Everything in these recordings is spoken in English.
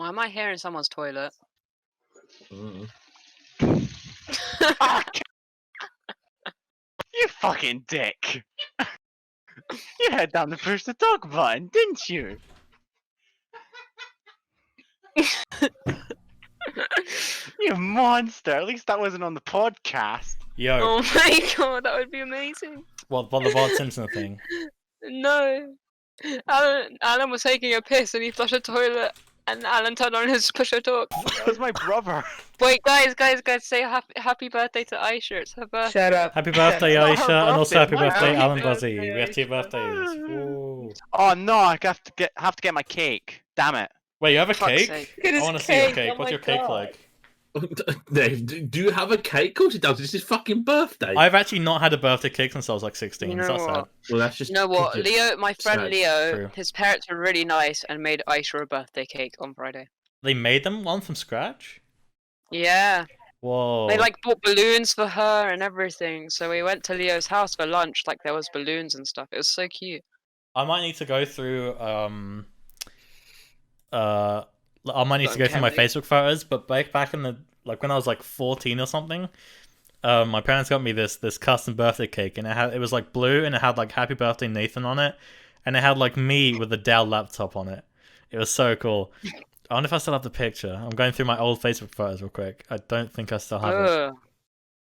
Why am I here in someone's toilet? Mm. You fucking dick! You had down the push the talk button, didn't you? You monster! At least that wasn't on the podcast. Yo, Oh my god, that would be amazing. what the Bart Simpson thing? No. Alan was taking a piss and he flushed a toilet and Alan turned on his push to talk. That was my brother. Wait, guys, say happy birthday to Aisha. It's her birthday. Shut up. Happy birthday, It's not her Aisha, and also happy birthday, birthday, my Alan birthday, Buzzy. We have 2 Aisha. birthdays. Ooh. Oh no, I have to get my cake. Damn it. Wait, you have a Fuck's cake? sake. Look at I his want to see your cake, cake. oh What's my your cake God. like? Dave, do you have a cake? Of course it does. It's his fucking birthday. I've actually not had a birthday cake since I was like 16. You Is know that sad? what? Well, that's just. You know what? Leo, my friend sad. Leo, True. his parents were really nice and made Aisha a birthday cake on Friday. They made them one from scratch? Yeah. Whoa. They like bought balloons for her and everything. So we went to Leo's house for lunch, like there was balloons and stuff. It was so cute. I might need to go through I might need to go through my Kelly. Facebook photos, but back in the like when I was like 14 or something, my parents got me this custom birthday cake, and it was like blue, and it had like Happy Birthday Nathan on it, and it had like me with the Dell laptop on it. It was so cool. I wonder if I still have the picture. I'm going through my old Facebook photos real quick. I don't think I still have it. Ugh,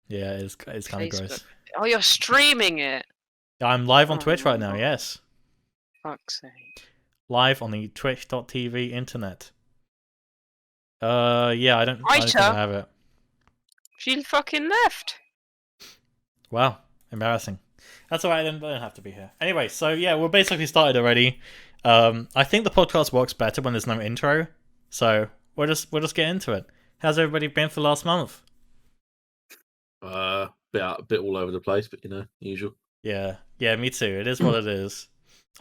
Yeah, it's kind of Facebook. gross. Oh, you're streaming it. I'm live on Oh, Twitch right now. no. Yes, Fuck's sake. live on the Twitch.tv internet. Yeah, I don't think Aisha? I have it. She fucking left. Wow, embarrassing. That's alright, then I don't have to be here. Anyway, so yeah, we're basically started already. I think the podcast works better when there's no intro, so we'll just get into it. How's everybody been for the last month? Bit all over the place, but usual. Yeah, me too. It is what it is.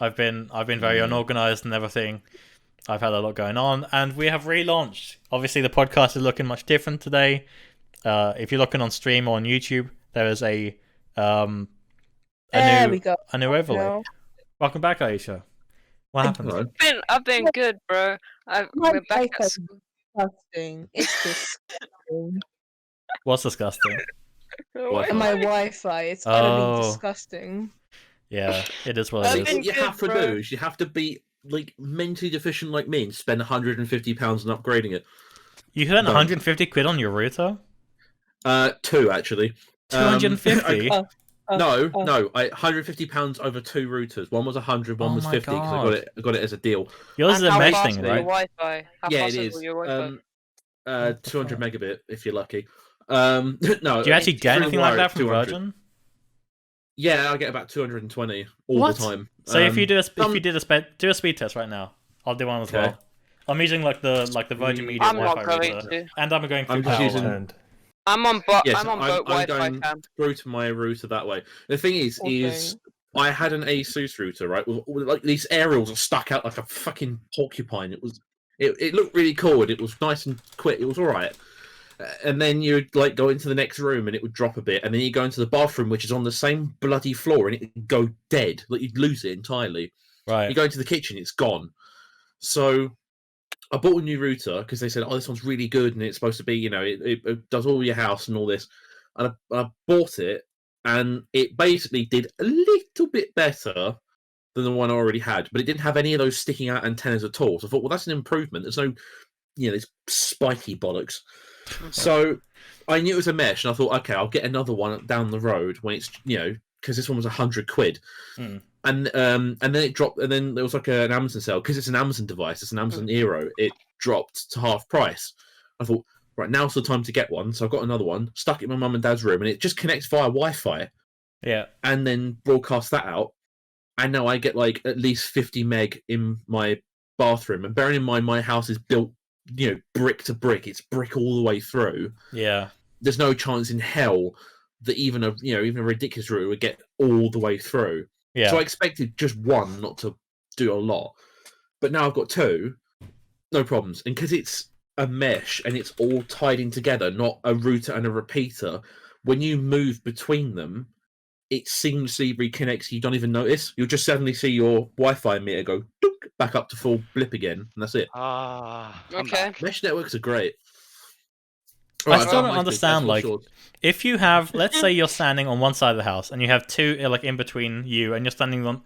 I've been very unorganized and everything. I've had a lot going on, and we have relaunched. Obviously, the podcast is looking much different today. If you're looking on stream or on YouTube, there is a There we go. a new overlay. No. Welcome back, Aisha. What happened? Hello. I've been good, bro. My We're back life at is disgusting. It's disgusting. What's disgusting? What? And my Wi-Fi, it's Oh. utterly disgusting. Yeah, it is what I've it been is. What you good, have to bro. do is you have to be like mentally deficient like me and spend £150 on upgrading it. You spent No. 150 quid on your router? 2 actually. 250? No, Oh. no. £150 over 2 routers. One was 100, one Oh was my 50 because God. I got it as a deal. Yours is And a how mesh fast thing, is your right? Wi-Fi? How Yeah, it fast is. your Wi-Fi? What the 200 fuck? megabit if you're lucky. No. Do you actually get through anything like wire, that it's from 200. Virgin? Yeah, I get about 220 all What? the time. So if you do some- a speed test right now, I'll do one as Okay. well. I'm using like the Virgin Media I'm not Wi-Fi going router, to. and I'm going through I'm just Power using- Line. I'm on Yes, I'm on I'm boat Wi-Fi, going fam. through to my router that way. The thing is Okay. I had an ASUS router, right? With like these aerials are stuck out like a fucking porcupine. It looked really cool and it was nice and quick. It was all right. And then you'd like go into the next room and it would drop a bit, and then you go into the bathroom, which is on the same bloody floor, and it would go dead. Like you'd lose it entirely. Right. You go into the kitchen, it's gone. So I bought a new router because they said, "Oh, this one's really good, and it's supposed to be, it does all your house and all this." And I bought it, and it basically did a little bit better than the one I already had, but it didn't have any of those sticking out antennas at all. So I thought, well, that's an improvement. There's no, this spiky bollocks. So I knew it was a mesh, and I thought, okay, I'll get another one down the road when it's, because this one was 100 quid. Hmm. And then it dropped, and then there was like an Amazon sale because it's an Amazon device, it's an Amazon Eero. It dropped to half price. I thought, right, now's the time to get one. So I got another one, stuck it in my mum and dad's room, and it just connects via Wi-Fi, Yeah. and then broadcast that out. And now I get like at least 50 meg in my bathroom. And bearing in mind, my house is built, brick to brick. It's brick all the way through. Yeah. There's no chance in hell that even a ridiculous router would get all the way through. Yeah. So I expected just one not to do a lot, but now I've got 2, no problems. And because it's a mesh and it's all tied in together, not a router and a repeater, when you move between them, it seamlessly reconnects. You don't even notice. You'll just suddenly see your Wi-Fi meter go dook, back up to full blip again, and that's it. I'm Okay. back. Mesh networks are great. I Right, still found don't my understand, speed. like, That's for sure. if you have, let's say you're standing on one side of the house and you have two like in between you, and you're standing on.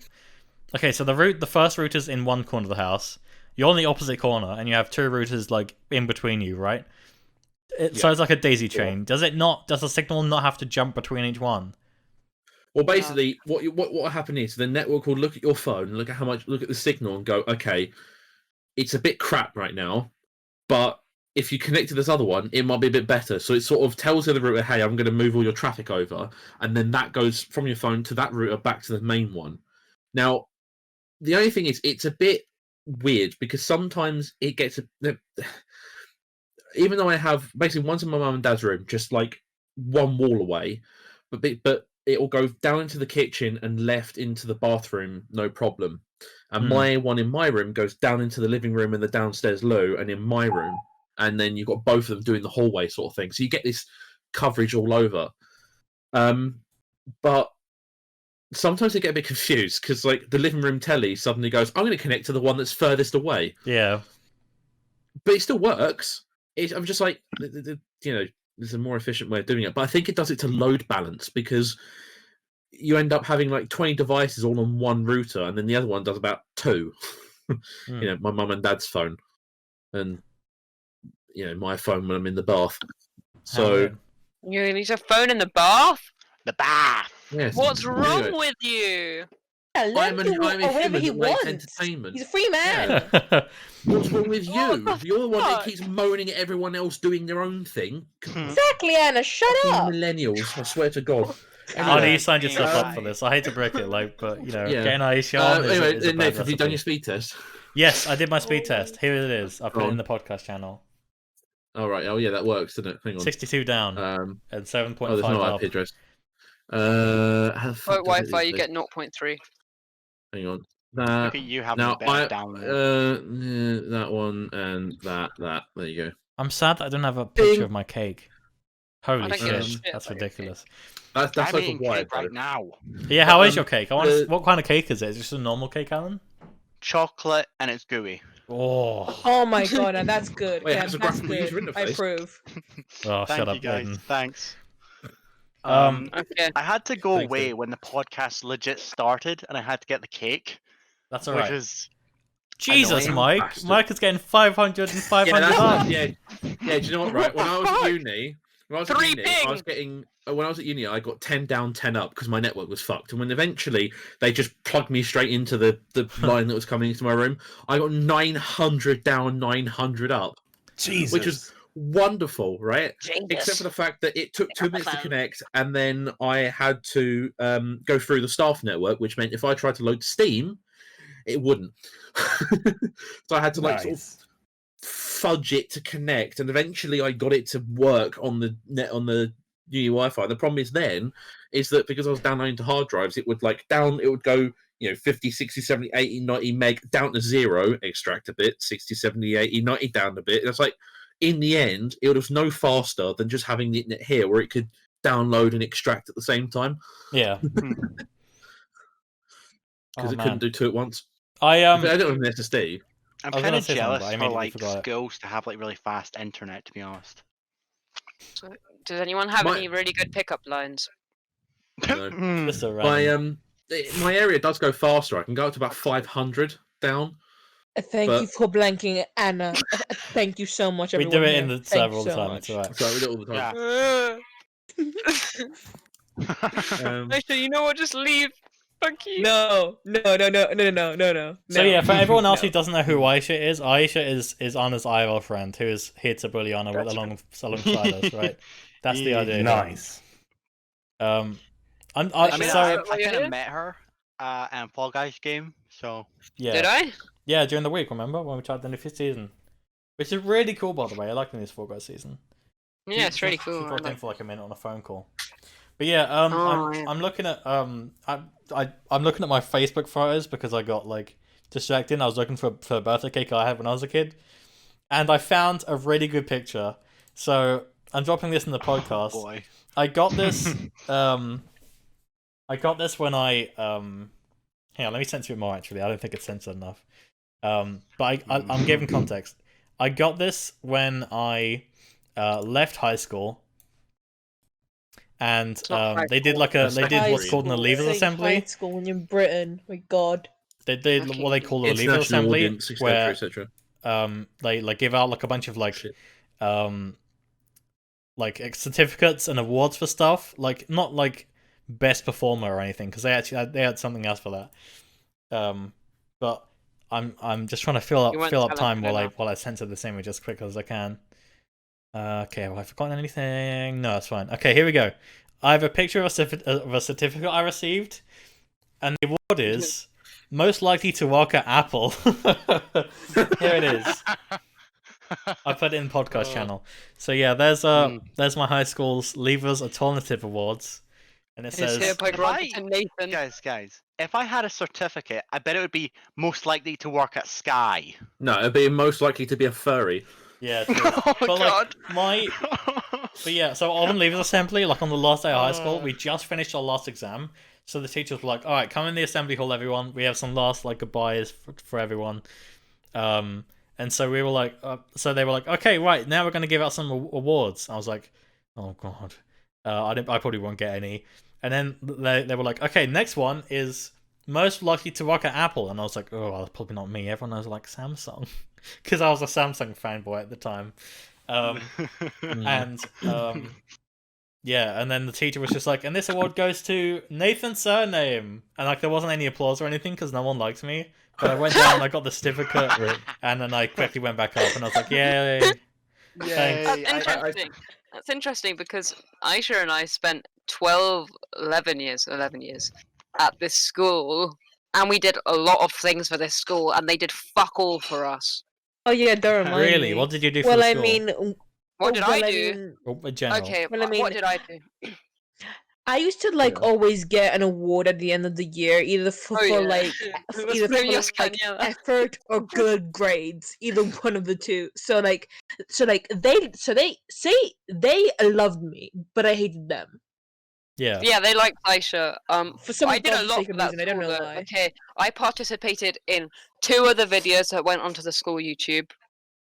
Okay, so the first router's in one corner of the house. You're on the opposite corner, and you have two routers like in between you, right? So Yeah. it's like a daisy chain. Does it not? Does the signal not have to jump between each one? Well, basically, what will happen is the network will look at your phone, look at the signal, and go, okay, it's a bit crap right now, but if you connect to this other one, it might be a bit better. So it sort of tells the other router, hey, I'm going to move all your traffic over, and then that goes from your phone to that router back to the main one. Now, the only thing is, it's a bit weird because sometimes it gets even though I have basically one's in my mum and dad's room, just like one wall away, but it will go down into the kitchen and left into the bathroom, no problem. And my one in my room goes down into the living room and the downstairs loo, and in my room, and then you've got both of them doing the hallway sort of thing. So you get this coverage all over. But sometimes I get a bit confused because like the living room telly suddenly goes, I'm going to connect to the one that's furthest away. Yeah. But it still works. I'm just like, you know, there's a more efficient way of doing it. But I think it does it to load balance because you end up having like 20 devices all on one router, and then the other one does about 2. You know, my mum and dad's phone, and you know, my phone when I'm in the bath. So You need a phone in the bath? The bath. yes. What's wrong Anyway, with you? Yeah, let I'm him do a whatever human he that makes wants. entertainment. He's a free man. What's wrong with you? What the You're the one that fuck? keeps moaning at everyone else doing their own thing. Exactly, Anna. Shut Fucking up. millennials, I swear to God. Annie, you signed yourself up Right. for this. I hate to break it, like, but you know, Yeah. getting Aisha on is Anyway, a bad Nathan, have you done recipe. your speed test? Yes, I did my speed test. Here it is. I put Go it in on. the podcast channel. All right. Oh yeah, that works, doesn't it? Hang on. 62 down And and 7.5 there's no up. IP address. How the fuck Quote does it Wi-Fi, these you days? get 0.3. Hang on. Look at you having Now a better download. that one and that. There you go. I'm sad that I don't have a picture Ding. of my cake. Holy don't give a shit, shit that's about your ridiculous. That's I'm like a eating wide cake right now. Yeah, how is Um, your cake? I want the- what kind of cake is it? Is it just a normal cake, Alan? Chocolate and it's gooey. Oh, Oh my god, and that's good. Wait, it Ken, has a that's graphical user good. I interface? approve. oh Thank shut you up, guys. Aiden. Thanks. Okay. I had to go Thanks, away Dave. when the podcast legit started, and I had to get the cake, That's which alright. is Jesus, annoying. Mike. Bastard. Mike is getting 500 and 500 Yeah, that's up. what, yeah. Do you know what? Right, when I was Fuck? at uni, I was 3 getting. When I was at uni, I got 10 down, 10 up because my network was fucked. And when eventually they just plugged me straight into the line that was coming into my room, I got 900 down, 900 up, Jesus. which was wonderful, right? Except for the fact that it took 2 minutes to phone. connect, and then I had to go through the staff network, which meant if I tried to load Steam, it wouldn't. So I had to like sort of Nice. fudge it to connect, and eventually I got it to work on the net on the uni Wi-Fi. The problem is that because I was downloading to hard drives, it would go 50, 60, 70, 80, 90 meg down to 0, extract a bit, 60, 70, 80, 90 down a bit. It's like in the end it was no faster than just having the internet here where it could download and extract at the same time Yeah. because Oh, it man. couldn't do 2 at once. I I don't have an SSD. I'm I was kind gonna of say something, jealous but I for immediately like forgot it. schools to have like really fast internet. To be honest. Does anyone have My- any really good pickup lines? No. Just a My random. my area does go faster. I can go up to about 500 down. Thank But- you for blanking, Anna. Thank you so much, We everyone. do it here. in the Thank server you all the so time. much. It's alright. So we do it all the time. Um, Actually, you know what? Just leave. Fuck you. No. So yeah, for everyone else No. who doesn't know who Aisha is Anna's IRL friend who is here to bully Anna with alongside us, right? That's the idea. here. Nice. I mean, so Why I you're kind here? of met her in Fall Guys game, so yeah, Did I? yeah, during the week, remember when we tried the new fifth season, which is really cool by the way. I like the new Fall Guys season. Yeah, it's really She cool. I got in like- for like a minute on a phone call. But yeah, Oh, yeah. I'm looking at I'm looking at my Facebook photos because I got like distracted. I was looking for a birthday cake I had when I was a kid, and I found a really good picture. So I'm dropping this in the podcast. boy. I got this I got this when I hang on, let me censor it more. Actually, I don't think it's censored enough. But I'm giving context. I got this when I left high school, and not high they did school. like That's they did secondary. what's called an School, Leavers saying Assembly. High school when you're in Britain. My God. They did what they call a Leavers International Assembly, audience, etc., where etc. they like give out like a bunch of Shit. like certificates and awards for stuff, like not like best performer or anything, because they had something else for that. But I'm just trying to fill You weren't up time talented while enough. I censor this image as quick as I can. Okay, have I forgotten anything? No, it's fine. Okay, here we go. I have a picture of a certificate I received, and the award is most likely to work at Apple. Here it is. I put it in podcast channel. So yeah, there's my high school's Leavers Alternative Awards, and it It's says hereby If granted I- to Nathan. Guys, if I had a certificate, I bet it would be most likely to work at Sky. No, it'd be most likely to be a furry. yeah, true. Oh but God. but yeah, so on Leavers Assembly, like on the last day of high school, we just finished our last exam. So the teachers were like, "All right, come in the assembly hall, everyone. We have some last like goodbyes for everyone." And so we were like, so they were like, "Okay, right, now we're going to give out some awards." I was like, "Oh God, I probably won't get any." And then they were like, "Okay, next one is most likely to work at Apple," and I was like, "Oh, well, probably not me." Everyone knows like Samsung, because I was a Samsung fanboy at the time. And yeah, and then the teacher was just like, "And this award goes to Nathan Surname," and like there wasn't any applause or anything because no one liked me. But I went down, and I got the certificate, and then I quickly went back up, and I was like, "Yay!" Thanks. That's interesting. That's interesting because Aisha and I spent 11 years at this school, and we did a lot of things for this school, and they did fuck all for us. Oh yeah, don't remind Really, me. what did you do for Well, the I school? mean, What did well, I do? In general. Okay, Well, I what mean- did I do? I used to like Yeah. always get an award at the end of the year, either for like Los either for premios like Cañada. effort or good grades, either one of the two. So they loved me, but I hated them Yeah. Yeah, they liked Aisha. for some I did a lot for godforsaken that reason. I don't school, know though. why. Okay, I participated in 2 of the videos that went onto the school YouTube.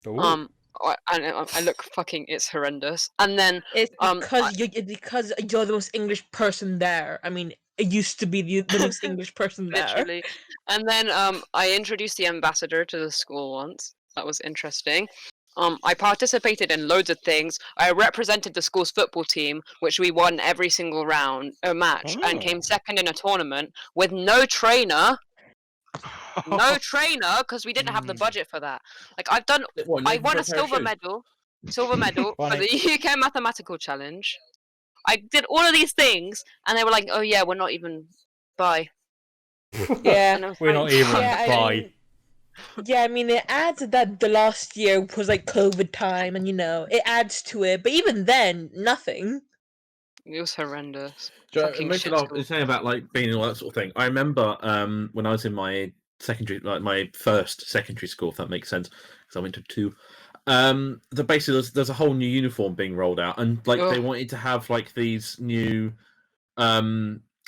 Ooh. I look fucking, it's horrendous. And then It's Um, because you're the most English person there. I mean, it used to be the most English person there. literally, and then I introduced the ambassador to the school once. That was interesting. I participated in loads of things. I represented the school's football team, which we won every single match, and Oh. came second in a tournament with no trainer. No trainer, because we didn't have the budget for that. Like I won a silver medal for Funny. the UK Mathematical Challenge. I did all of these things, and they were like, "Oh yeah, we're not even bye." Yeah. And I was We're like, not even Yeah, by. Yeah, I mean, it adds that the last year was like COVID time, and it adds to it. But even then, nothing. It was horrendous. Joe, Fucking most shit of school. the saying about like being and all that sort of thing. I remember when I was in my secondary, like my first secondary school, if that makes sense, because I went to 2. The basically there's a whole new uniform being rolled out, and like they Ugh. wanted to have like these new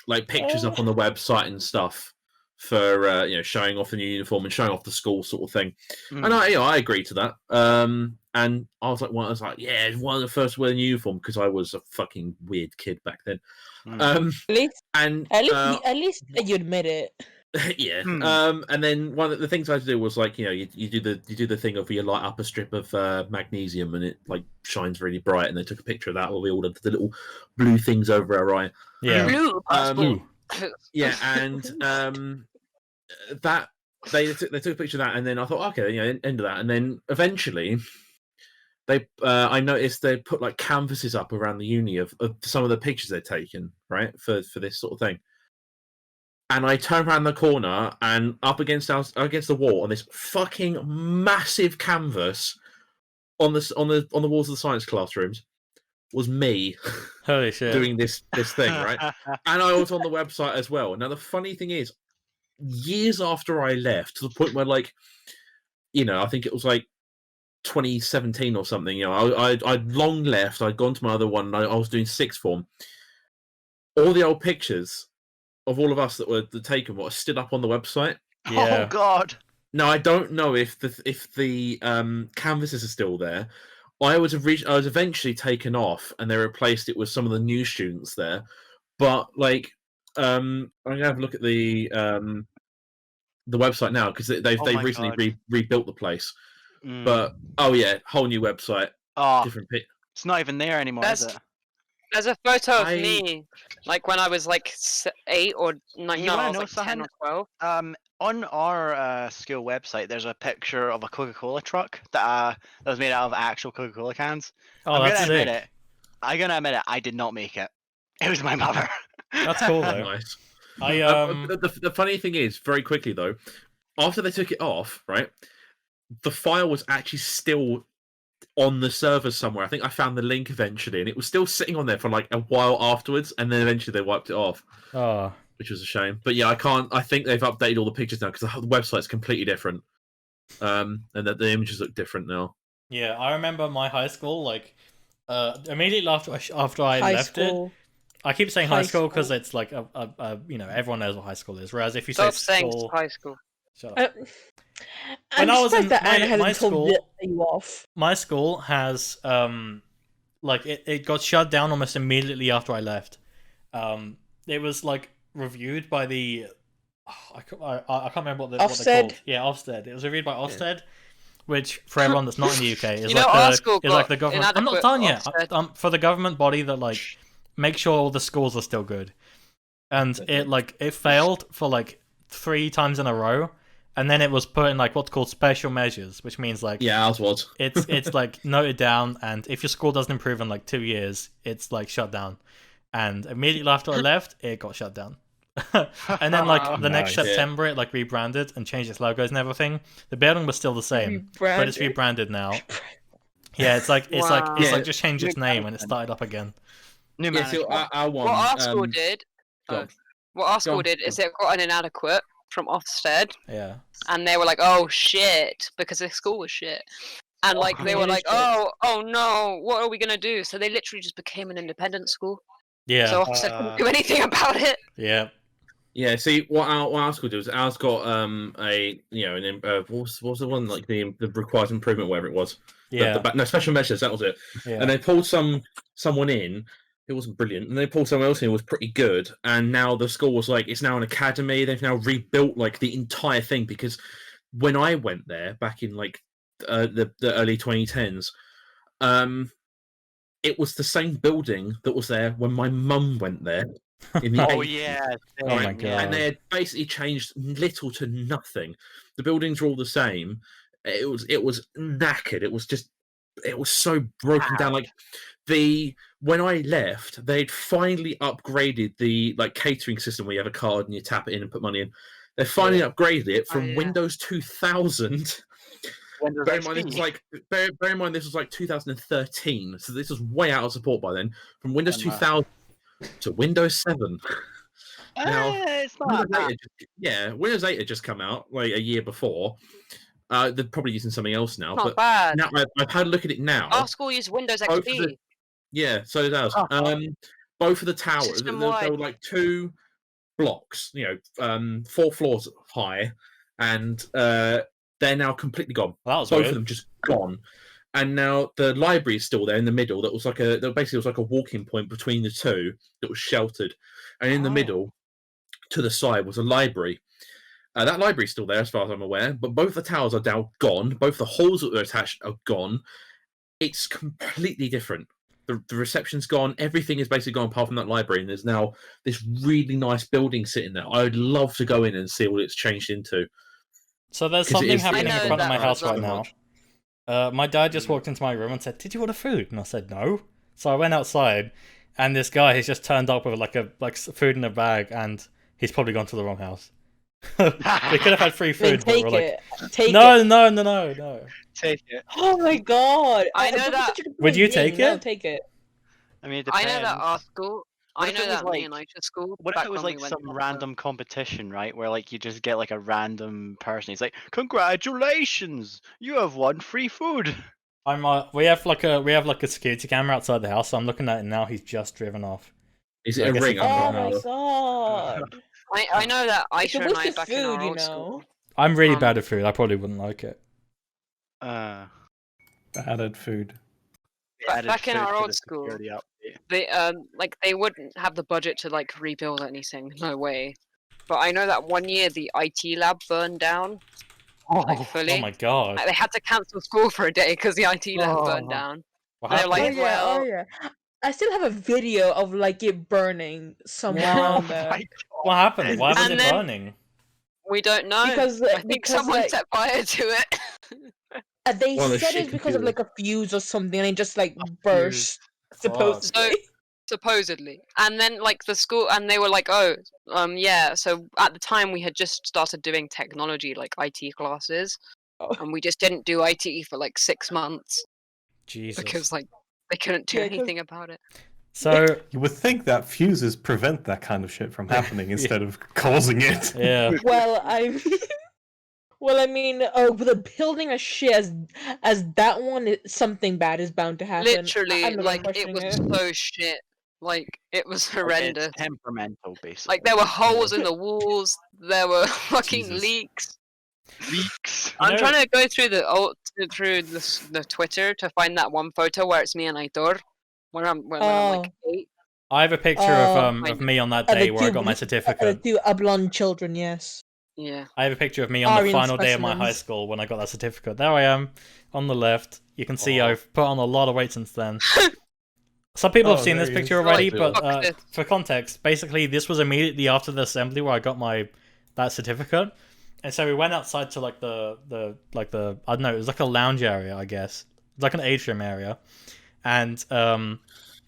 like pictures up on the website and stuff for showing off the new uniform and showing off the school sort of thing. Mm. And I agreed to that. And I was like, yeah, one of the first to wear a uniform because I was a fucking weird kid back then. Mm. At least, And at least you admit it. yeah. Hmm. And then one of the things I had to do was like, you do the thing of you light up a strip of magnesium and it like shines really bright, and they took a picture of that while we all had the little blue things over our eye. Yeah. Blue passport. Yeah, and that they took a picture of that, and then I thought, okay, end of that, and then eventually they I noticed they put like canvases up around the uni of some of the pictures they'd taken, right, for this sort of thing. And I turned around the corner, and up against the wall on this fucking massive canvas on the walls of the science classrooms was me Holy shit. doing this thing, right? And I was on the website as well. Now the funny thing is, years after I left, to the point where like, I think it was like 2017 or something. I'd long left. I'd gone to my other one. And I was doing sixth form. All the old pictures of all of us that were taken are still up on the website. Yeah. Oh God. Now I don't know if the canvases are still there. I was eventually taken off, and they replaced it with some of the new students there. But like, I'm gonna have a look at the website now because they Oh my recently God. rebuilt the place. Mm. But oh yeah, whole new website, Oh, different pit. it's not even there anymore, is That's- it? There's a photo of I- me, like when I was like 8 or 9. You No, wanna I was know like 10 something? or 12. On our school website, there's a picture of a Coca-Cola truck that was made out of actual Coca-Cola cans. Oh, I'm that's gonna admit sick. it. I'm gonna admit it. I did not make it. It was my mother. That's cool though. Nice. I The funny thing is, very quickly though, after they took it off, right, the file was actually still on the server somewhere. I think I found the link eventually, and it was still sitting on there for like a while afterwards, and then eventually they wiped it off, oh which was a shame. But yeah, I think they've updated all the pictures now because the website's completely different, and that the images look different now. yeah, I remember my high school like immediately after I High left it. school. I keep saying high High school because school. it's like a you know, everyone knows what high school is. Whereas if you say Stop saying school, high school. shut up. I'm I was surprised in that Anna my hasn't told school- you off. My school has like it got shut down almost immediately after I left. It was like reviewed by the I can't remember what they're Ofsted? called. Yeah, Ofsted. It was reviewed by Ofsted, which for everyone that's not in the UK is You know, like our the school is like got the government. I'm not inadequate done yet. Ofsted. For the government body that like make sure all the schools are still good, and it failed for like 3 times in a row. And then it was put in like what's called special measures, which means like Yeah, ours was. it's like noted down, and if your school doesn't improve in like 2 years, it's like shut down. And immediately after I left, it got shut down. And then like the next Nice. September, it like rebranded and changed its logos and everything. The building was still the same, but it's rebranded now. Yeah, it's like Wow. Yeah. just changed its name and it started up again. New Yeah, management. so our one. What our school did, go on. what our school on, did go is it got an inadequate from Ofsted, Yeah. and they were like, "Oh shit," because the school was shit, and like they were really like, shit. "Oh no, what are we gonna do?" So they literally just became an independent school. Yeah. So Ofsted couldn't do anything about it. Yeah. Yeah, see what our school does. Ours got a what was the one like the required improvement, whatever it was. Yeah. No, special measures. That was it. Yeah. And they pulled someone in. It wasn't brilliant, and they pulled someone else in who was pretty good. And now the school was like, it's now an academy. They've now rebuilt like the entire thing because when I went there back in like the early 2010s, it was the same building that was there when my mum went there. In the Oh 80s. yeah. Oh my same, God. yeah. And they had basically changed little to nothing. The buildings were all the same. It was knackered. It was so broken down. Like when I left, they'd finally upgraded the like catering system where you have a card and you tap it in and put money in. They finally upgraded it from yeah. Windows 2000. Windows Bear in mind, this XP. was like bear in mind this was like 2013, so this was way out of support by then. From Windows Oh, no. 2000 to Windows 7. Now, It's not Windows that 8 Windows 8 had just come out like a year before. They're probably using something else now, Not but bad. now I've had a look at it now. Our school used Windows Both of XP. the- Yeah, so it does. Oh. Both of the towers, there System-wide. were like 2 blocks, 4 floors high, and they're now completely gone. That was Both weird. of them just gone. And now the library is still there in the middle. That was like a walking point between the two that was sheltered, and in the Oh. middle, to the side, was a library. That library is still there, as far as I'm aware, but both the towers are now gone. Both the halls that were attached are gone. It's completely different. The reception's gone. Everything is basically gone apart from that library, and there's now this really nice building sitting there. I would love to go in and see what it's changed into. So there's 'Cause it something is- happening I in know front of my that house was right on now. My dad Mm. just walked into my room and said, "Did you order food?" And I said, "No." So I went outside, and this guy has just turned up with like food in a bag, and he's probably gone to the wrong house. We could have had free Then food, but take we're like, it. Take it. no. Take it. Oh my god. I know thought that- you could Would you play take game. No, it? take it. I mean, it I depends. know that our school. What I if know it was that me and like- Aisha's school. What if back it was when we like went some to random competition, right? Where like you just get like a random person. He's like, "Congratulations, you have won free food." We have like a security camera outside the house. So I'm looking at it now. He's just driven off. Is I it a guess ring? it Oh can't I my don't know. god. I know that It's Aisha a and I waste of back in our food, you old school. know. I'm really Um, bad at food. I probably wouldn't like it. Uh, Bad at food. Ba- added back in food our to old the school, security update. they wouldn't have the budget to like rebuild anything. No way. But I know that one year the IT lab burned down like Oh, fully. Oh my god. Like, they had to cancel school for a day because the IT lab burned Oh. down. What They're happened? like, Oh yeah, well, oh yeah. I still have a video of like it burning somewhere What? around Oh there. my What happened? Why was And it then- burning? we don't know. Because I think because someone like set fire to it. they Well, the said shit it's because of computer. like a fuse or something, and it just like A fuse. burst. Supposedly. Supposedly. And then like the school, and they were like, oh, yeah. So at the time we had just started doing technology, like IT classes, Oh. and we just didn't do IT for like 6 months Jesus. because like they couldn't do Yeah, 'cause- anything about it. So You would think that fuses prevent that kind of shit from happening instead of causing it. yeah. Well, I mean, with a building as shit as that one, something bad is bound to happen. Literally, I'm not like it questioning was so shit. Like it was horrendous. It's temperamental, basically. Like there were holes in the walls. There were fucking Jesus. leaks. leaks. You I'm know- trying to go through the Twitter to find that one photo where it's me and Aitor, when I'm like 8. I have a picture Oh. of me on that the day where I two got my the certificate. two blonde children, yes. Yeah. I have a picture of me on the Aryan final day of my high specimens. school when I got that certificate. There I am on the left. You can see Oh. I've put on a lot of weight since then. Some people have Oh, seen there this he picture is. already, Right, but fuck this. for context, basically this was immediately after the assembly where I got that certificate, and so we went outside to like the I don't know, it was like a lounge area, I guess, it's like an atrium area, and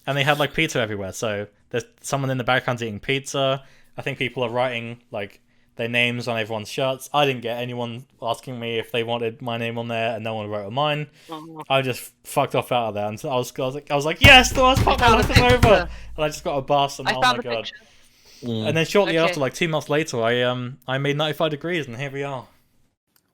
they had like pizza everywhere. So there's someone in the background eating pizza. I think people are writing like their names on everyone's shirts. I didn't get anyone asking me if they wanted my name on there, and no one wrote mine. Oh, I just fucked off out of there, and so I was like, yes, the last part found my the life is over, picture. and I just got a bus, and I oh found my the god. picture. And then shortly Okay. after, like 2 months later, I made 95 degrees, and here we are.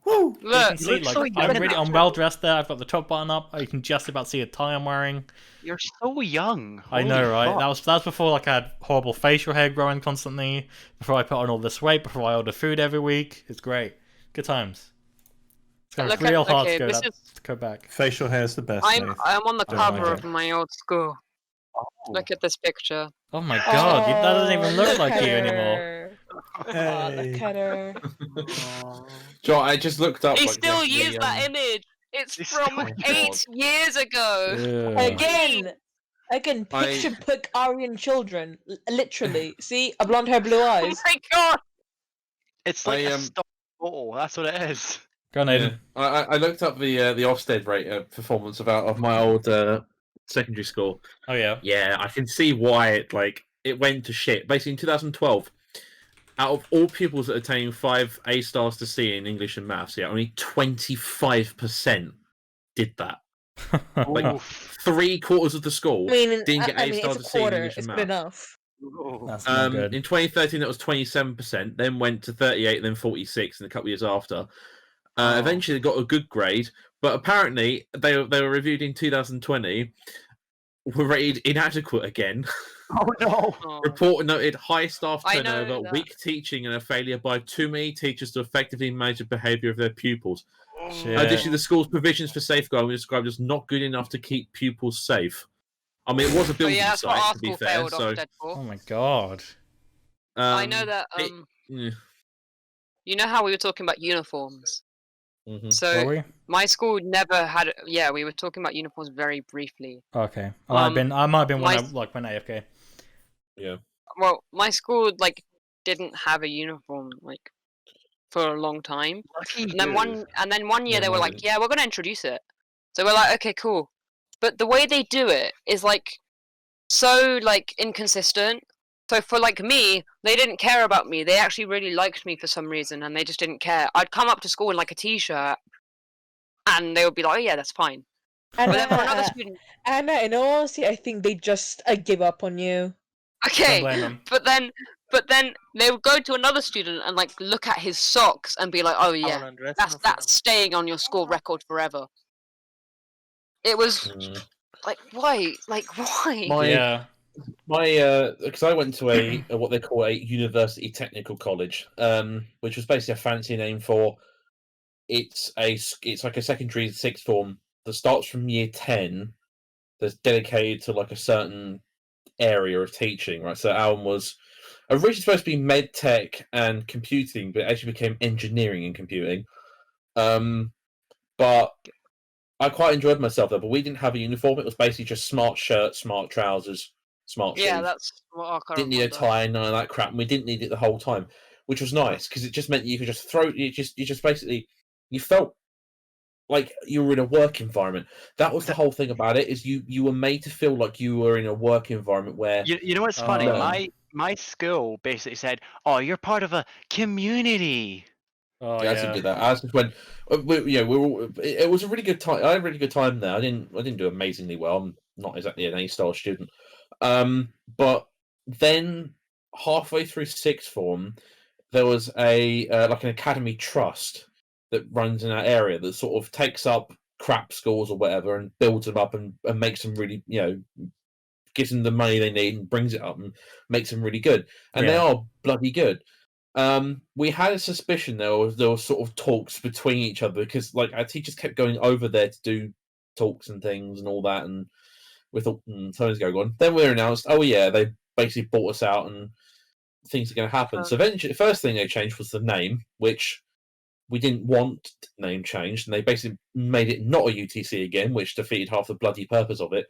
Woo! You Look, can see, look like, so I'm well dressed there. I've got the top button up. You can just about see a tie I'm wearing. You're so young. I know, Holy right? fuck. That was before like I had horrible facial hair growing constantly. Before I put on all this weight. Before I order food every week. It's great. Good times. It's gonna Look be real at, hard okay, to this to is go back. Facial hair is the best. I'm on the Don't cover mind of my old school. Oh. Look at this picture. Oh my god, that doesn't even look like at you anymore. her. Oh, Hey. look at her. Joe, I just looked up. They like, still the, use that image. It's They from still- 8 years ago. Ugh. Again, I- picture book Aryan children. Literally. See? A blonde hair, blue Oh eyes. my god! It's like I, a stock photo. That's what it is. Go on, Yeah. Aiden. I looked up the Ofsted rate performance of my old secondary school. Oh yeah. Yeah, I can see why it went to shit. Basically, in 2012, out of all pupils that attained 5 A stars to C in English and maths, yeah, only 25% did that. Like, Oof. 3/4 of the school I mean, didn't get A it's stars a to C in quarter. English It's and good maths. enough. Ooh. That's not good. In 2013, that was 27%, then went to 38, then 46 in a couple of years after. Oh. Eventually, they got a good grade, but apparently, they were reviewed in 2020, were rated inadequate again. Oh no. Oh. Report noted high staff I know turnover, that. weak teaching, and a failure by too many teachers to effectively manage the behaviour of their pupils. Shit. Additionally, the school's provisions for safeguarding were described as not good enough to keep pupils safe. I mean, it was a Oh building yeah, that's what site, our to be school fair. failed So, off Deadpool. Oh my god. I know that. it- yeah. You know how we were talking about uniforms. Mhm. So Were we? my school never had. Yeah, we were talking about uniforms very briefly. Okay. I might have been when I my- went AFK. Well, my school didn't have a uniform for a long time. Lucky And then you. one year Yeah, they were mine like, didn't. "Yeah, we're gonna introduce it." So we're like, "Okay, cool." But the way they do it is so inconsistent. So for me, they didn't care about me. They actually really liked me for some reason, and they just didn't care. I'd come up to school in a t-shirt, and they would be like, "Oh yeah, that's fine." And, But then for another student, Anna, in all honesty, I think they just give up on you. Don't okay, blame them. but then they would go to another student and look at his socks and be like, "Oh yeah, that's staying on your school record forever." It was Mm. why? Why? My- Yeah. because I went to a what they call a university technical college, which was basically a fancy name for it's like a secondary sixth form that starts from year 10 that's dedicated to like a certain area of teaching, right? So Alan was originally supposed to be med tech and computing, but it actually became engineering and computing. But I quite enjoyed myself there, but we didn't have a uniform. It was basically just smart shirt, smart trousers, smart Yeah, shoes. that's what our current Didn't need a one does. tie, none of that crap. And we didn't need it the whole time, which was nice because it just meant you could just you just basically you felt like you were in a work environment. That was the whole thing about it, is you were made to feel like you were in a work environment where You know what's funny? Oh. My school basically said, "Oh, you're part of a community." Oh I didn't do that. As when we were all, it was a really good time. I had a really good time there. I didn't do amazingly well. I'm not exactly an A-star student. But then halfway through sixth form, there was a like an academy trust that runs in that area that sort of takes up crap schools or whatever and builds them up and makes them really, gives them the money they need and brings it up and makes them really good. And they Yeah. are bloody good. We had a suspicion there was sort of talks between each other because like our teachers kept going over there to do talks and things and all that, and we thought something's going on. Then we were announced, oh yeah, they basically bought us out and things are going to happen. So eventually, the first thing they changed was the name, which we didn't want name changed, and they basically made it not a UTC again, which defeated half the bloody purpose of it.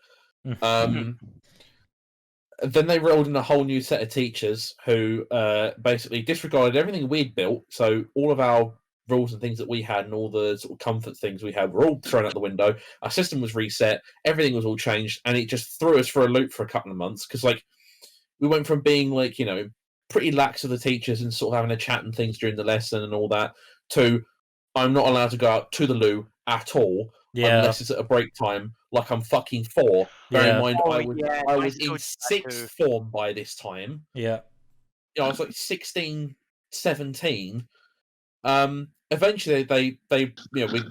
Then they rolled in a whole new set of teachers who basically disregarded everything we'd built. So all of our rules and things that we had and all the sort of comfort things we had were all thrown out the window. Our system was reset. Everything was all changed. And it just threw us for a loop for a couple of months. Because like we went from being like, pretty lax with the teachers and sort of having a chat and things during the lesson and all that to I'm not allowed to go out to the loo at all unless it's at a break time, like I'm fucking 4. Bear in mind, Oh, I my was school in did that too. sixth form by this time. Yeah. I was like 16, 17. Eventually, they we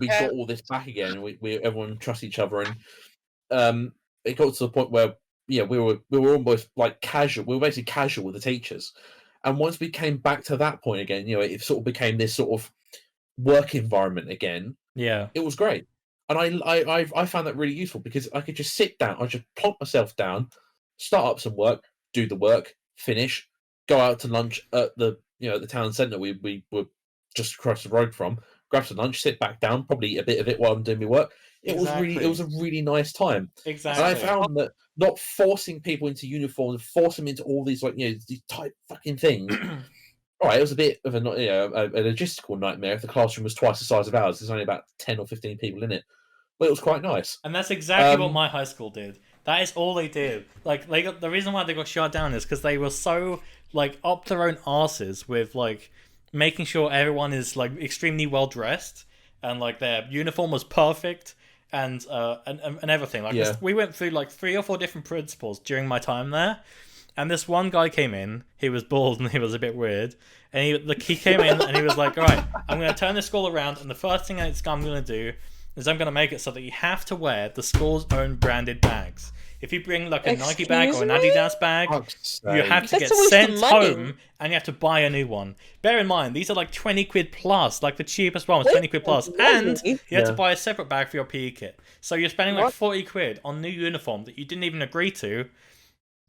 got all this back again, and we everyone trusts each other, and it got to the point where we were almost like casual. We were basically casual with the teachers, and once we came back to that point again, it sort of became this sort of work environment again. Yeah. It was great, and I found that really useful because I could just sit down, I just plonk myself down, start up some work, do the work, finish, go out to lunch at the the town centre we were just across the road from, grab some lunch, sit back down, probably eat a bit of it while I'm doing my work. It was a really nice time. Exactly. And I found that not forcing people into uniform and force them into all these these type fucking things. All right, it was a bit of a logistical nightmare. If the classroom was twice the size of ours, there's only about 10 or 15 people in it. But it was quite nice. And that's exactly what my high school did. That is all they did. Like the reason why they got shut down is because they were so like up their own asses with like making sure everyone is like extremely well dressed and like their uniform was perfect and everything. Like we went through like 3 or 4 different principals during my time there. And this one guy came in, he was bald and he was a bit weird. And he came in and he was like, all right, I'm going to turn this school around. And the first thing I'm going to do is I'm going to make it so that you have to wear the school's own branded bags. If you bring like a Nike bag or an Adidas bag, you have to get sent home and you have to buy a new one. Bear in mind, these are like 20 quid plus, like the cheapest one was 20 quid plus. And you have to buy a separate bag for your PE kit. So you're spending like 40 quid on new uniform that you didn't even agree to,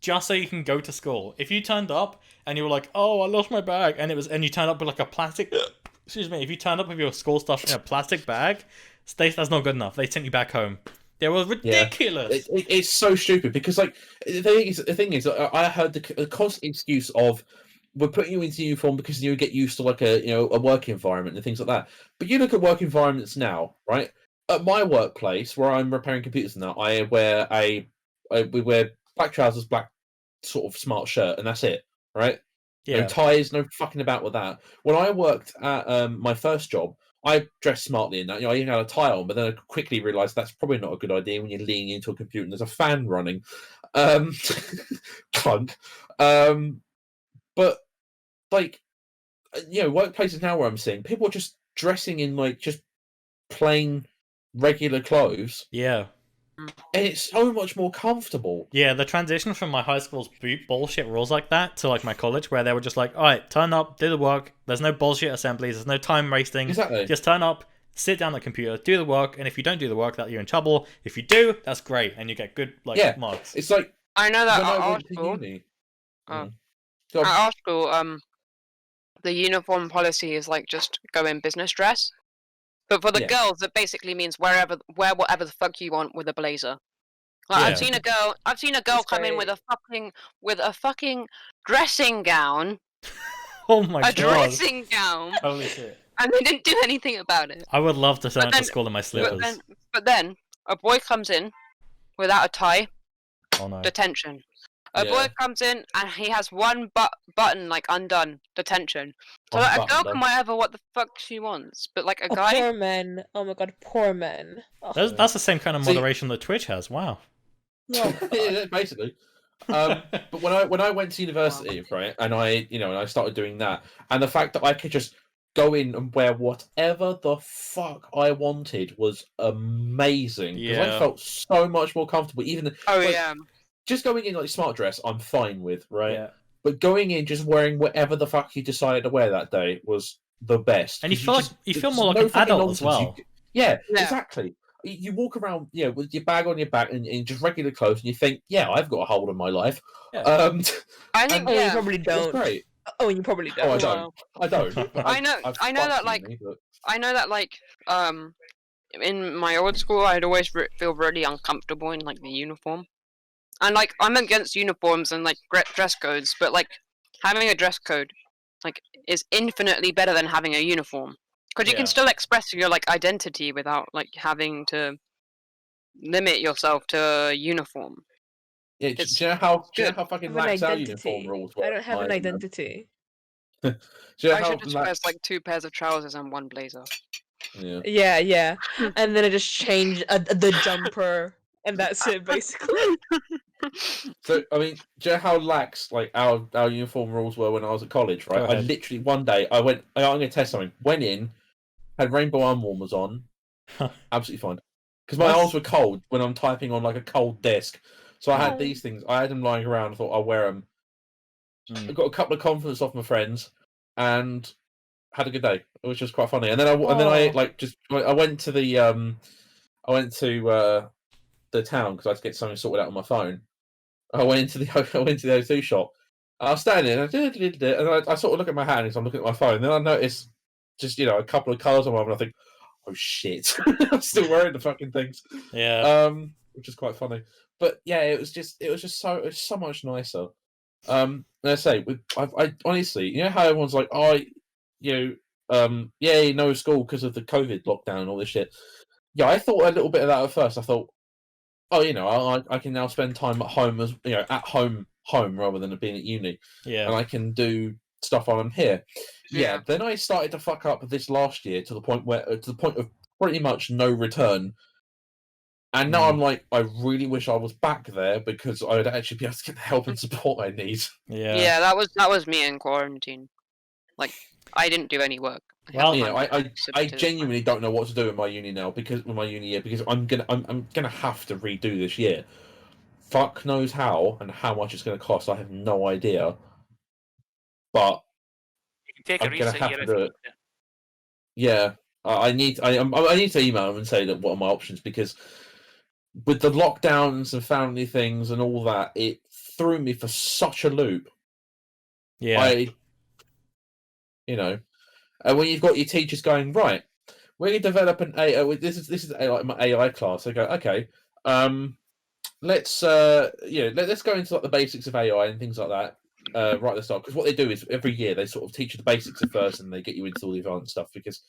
just so you can go to school. If you turned up and you were like, "Oh, I lost my bag," and you turned up with like a plastic, excuse me, if you turned up with your school stuff in a plastic bag, that's not good enough. They sent you back home. They were ridiculous. Yeah. It's so stupid because like the thing is, I heard the constant excuse of we're putting you into uniform because you get used to like a work environment and things like that. But you look at work environments now, right? At my workplace where I'm repairing computers now, we wear black trousers, black sort of smart shirt, and that's it, right? Yeah. No ties, no fucking about with that. When I worked at my first job, I dressed smartly in that. I even had a tie on, but then I quickly realised that's probably not a good idea when you're leaning into a computer and there's a fan running. Clunk. But like, workplaces now where I'm seeing people are just dressing in like just plain regular clothes. Yeah. and it's so much more comfortable. Yeah, the transition from my high school's bullshit rules like that to like my college, where they were just like, all right, turn up, do the work. There's no bullshit assemblies. There's no time wasting. Exactly. Just turn up, sit down at the computer, do the work, and if you don't do the work, that you're in trouble. If you do, that's great, and you get good marks. It's like I know that when at I our went to school, uni. Oh. Go on. at our school, the uniform policy is like just go in business dress. But for the Yeah. girls, it basically means wear whatever the fuck you want with a blazer. Like, Yeah. I've seen a girl That's come in with great. a fucking dressing gown, Oh my a god! dressing gown, Holy shit! and they didn't do anything about it. I would love to turn up to then- school in my slippers. But then a boy comes in without a tie, Oh no! detention. A Yeah. boy comes in and he has one button like undone, detention. So One like, a button girl done. can whatever what the fuck she wants, but like a Oh, guy, poor men. Oh my god, poor men. Oh, That's the same kind of See- moderation that Twitch has. Wow. no. Yeah, basically. But when I went to university, right, and I started doing that, and the fact that I could just go in and wear whatever the fuck I wanted was amazing. Because Yeah. I felt so much more comfortable. Even oh like, yeah, just going in like smart dress, I'm fine with, right? Yeah. But going in just wearing whatever the fuck you decided to wear that day was the best. And you 'Cause feel like just- you feel there's more like no an fucking adult as nonsense. well. Yeah, Yeah. exactly. You walk around, with your bag on your back and just regular clothes, and you think, yeah, I've got a hold on my life. Yeah. I think Oh, you yeah. probably It's don't. great. Oh, you probably don't. Oh, I Well, don't. I don't. but I know- I've I know that, fucked like, uni, but- I know that like in my old school, I'd always feel really uncomfortable in like the uniform, and like I'm against uniforms and like dress codes, but like having a dress code like is infinitely better than having a uniform because you Yeah. can still express your like identity without like having to limit yourself to a uniform. Yeah, do It's you know how good. fucking I have an lax our uniform identity. rules were? I don't have an My- identity. Do you know I how should just wear lax- like 2 pairs of trousers and 1 blazer. Yeah. Yeah. And then I just change the jumper, and that's it, basically. So I mean, do you know how lax like our uniform rules were when I was at college? Right. Go I ahead. literally one day I'm going to test something. Went in, had rainbow arm warmers on, absolutely fine. Because my That's- arms were cold when I'm typing on like a cold desk. So I had Oh. these things. I had them lying around. I thought I'll wear them. Mm. I got a couple of compliments off my friends, and had a good day. It was just quite funny. And then I Oh. I went to the the town because I had to get something sorted out on my phone. I went into the O2 shop. I was standing there, and I sort of look at my hand as I'm looking at my phone. Then I notice just a couple of colours on my arm, and I think, oh shit, I'm still wearing the fucking things. Yeah. Which is quite funny. But yeah, it was so much nicer. And I say, I honestly, you know how everyone's like, oh, no school because of the COVID lockdown and all this shit. Yeah, I thought a little bit of that at first. I thought, oh, I can now spend time at home at home rather than being at uni, Yeah. and I can do stuff while I'm here. Yeah. Yeah. Then I started to fuck up this last year to the point of pretty much no return. And now Mm. I'm like, I really wish I was back there because I would actually be able to get the help and support I need. Yeah. Yeah, that was me in quarantine. Like I didn't do any work. I had Well, You know, fun I activities. genuinely don't know what to do in my uni now because I'm gonna have to redo this year. Fuck knows how and how much it's gonna cost. I have no idea. But You can take I'm a gonna reset have year to if do you it. need it. yeah, I need to email them and say that what are my options, because with the lockdowns and family things and all that, it threw me for such a loop. Yeah. And when you've got your teachers going, right, we're going to develop an AI. This is like my AI class. They go, okay, let's let's go into like the basics of AI and things like that right at the start. Because what they do is every year they sort of teach you the basics at first, and they get you into all the advanced stuff. Because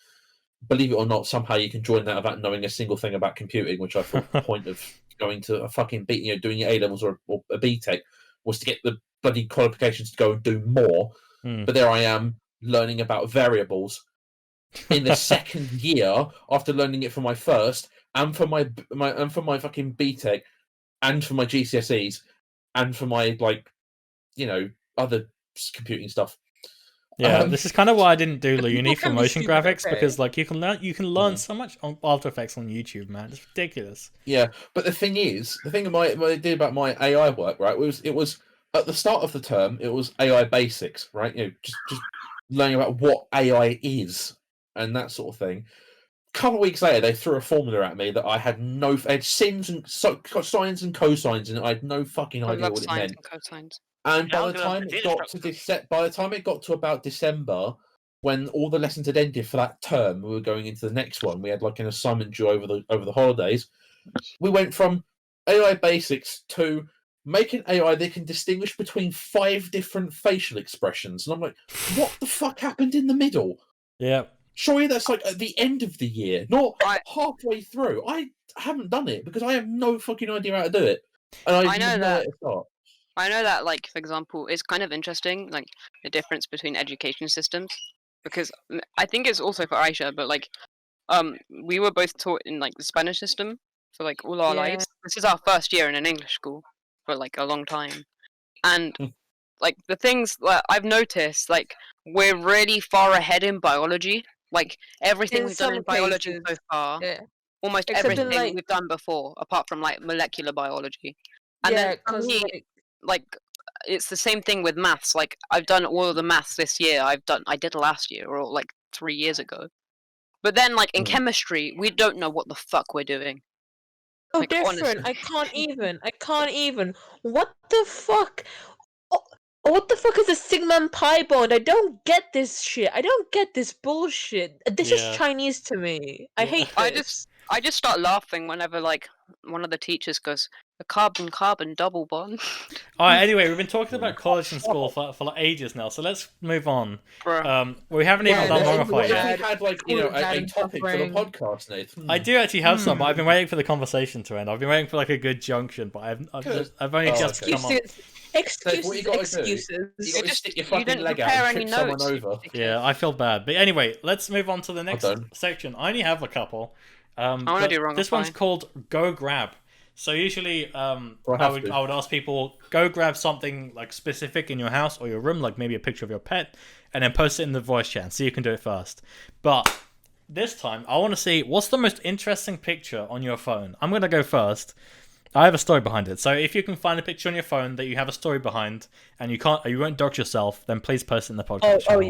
believe it or not, somehow you can join that without knowing a single thing about computing. Which I thought the point of going to a fucking doing your A levels or a BTEC was to get the bloody qualifications to go and do more. Hmm. But there I am learning about variables in the second year after learning it for my first and for my fucking BTEC and for my GCSEs and for my other computing stuff. Yeah, this is kind of why I didn't do People uni for can be motion stupid, graphics okay? because like you can learn so much on After Effects on YouTube, man. It's ridiculous. Yeah, but the thing what I did about my AI work, right, it was at the start of the term, it was AI basics, right? Just learning about what AI is and that sort of thing. A couple of weeks later, they threw a formula at me that I had I had sines and sines and cosines, and I had no fucking I idea love what it sines meant. and cosines. And by the Calculus time is it got to instructor. by the time it got to about December, when all the lessons had ended for that term, we were going into the next one. We had like an assignment due over the holidays. We went from AI basics to making AI that can distinguish between 5 different facial expressions. And I'm like, what the fuck happened in the middle? Yeah. Surely that's like at the end of the year, not I- halfway through. I haven't done it because I have no fucking idea how to do it. And I I know know that. where to start. I know that, like, for example, it's kind of interesting, like, the difference between education systems, because I think it's also for Aisha, but like, we were both taught in like the Spanish system for like all our Yeah. lives. This is our first year in an English school for like a long time, and like the things that I've noticed, like we're really far ahead in biology. Like everything In we've done in some biology cases, so far, Yeah. almost Except in, everything like- we've done before, apart from like molecular biology. And Yeah, then for because me, like it's the same thing with maths. Like I've done all of the maths this year. I did last year or like 3 years ago. But then like in Mm. chemistry, we don't know what the fuck we're doing. oh, like, different. honestly. I can't even. What the fuck? Oh, what the fuck is a sigma and pi bond? I don't get this shit. I don't get this bullshit. This is Yeah. Chinese to me. I Yeah. hate this. I just start laughing whenever like one of the teachers goes, a carbon double bond. All right. Anyway, we've been talking about college and school for like ages now, so let's move on. Bruh. We haven't even Yeah, done let's Longify What if yet. we Yeah. had like Cool, a Dad and topic for the suffering. podcast, Nathan? I do actually have some, but I've been waiting for the conversation to end. I've been waiting for like a good junction, but I've only Oh, just okay. come up. Excuses. what you gotta do- Excuses. You got to just- stick your you fucking didn't leg out prepare and any trip someone notes. over. Yeah, I feel bad. But anyway, let's move on to the next done. section. I only have a couple. wanna but do wrong or This one's fine. called Go Grab. So usually, I have to. would ask people go grab something like specific in your house or your room, like maybe a picture of your pet, and then post it in the voice chat. So you can do it first. But this time, I want to see what's the most interesting picture on your phone. I'm gonna go first. I have a story behind it. So if you can find a picture on your phone that you have a story behind, and you won't dox yourself, then please post it in the podcast. Oh channel.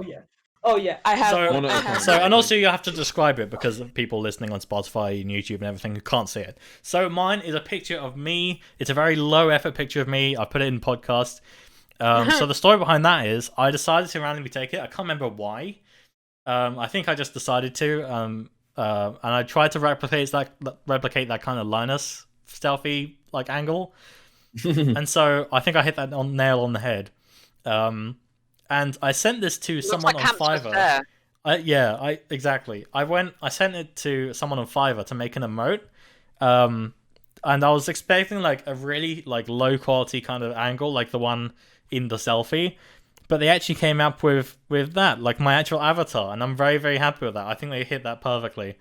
yeah. Oh yeah. I have. So, one, I have so one. and also you have to describe it because of people listening on Spotify and YouTube and everything who can't see it. So mine is a picture of me. It's a very low effort picture of me. I put it in podcast. So the story behind that is I decided to randomly take it. I can't remember why. I think I just decided to. And I tried to replicate that kind of Linus stealthy like angle. And so I think I hit that nail on the head. And I sent this to Looks someone like on hamster Fiverr. hair. Exactly. I sent it to someone on Fiverr to make an emote. And I was expecting like a really like low quality kind of angle, like the one in the selfie. But they actually came up with that, like my actual avatar, and I'm very, very happy with that. I think they hit that perfectly.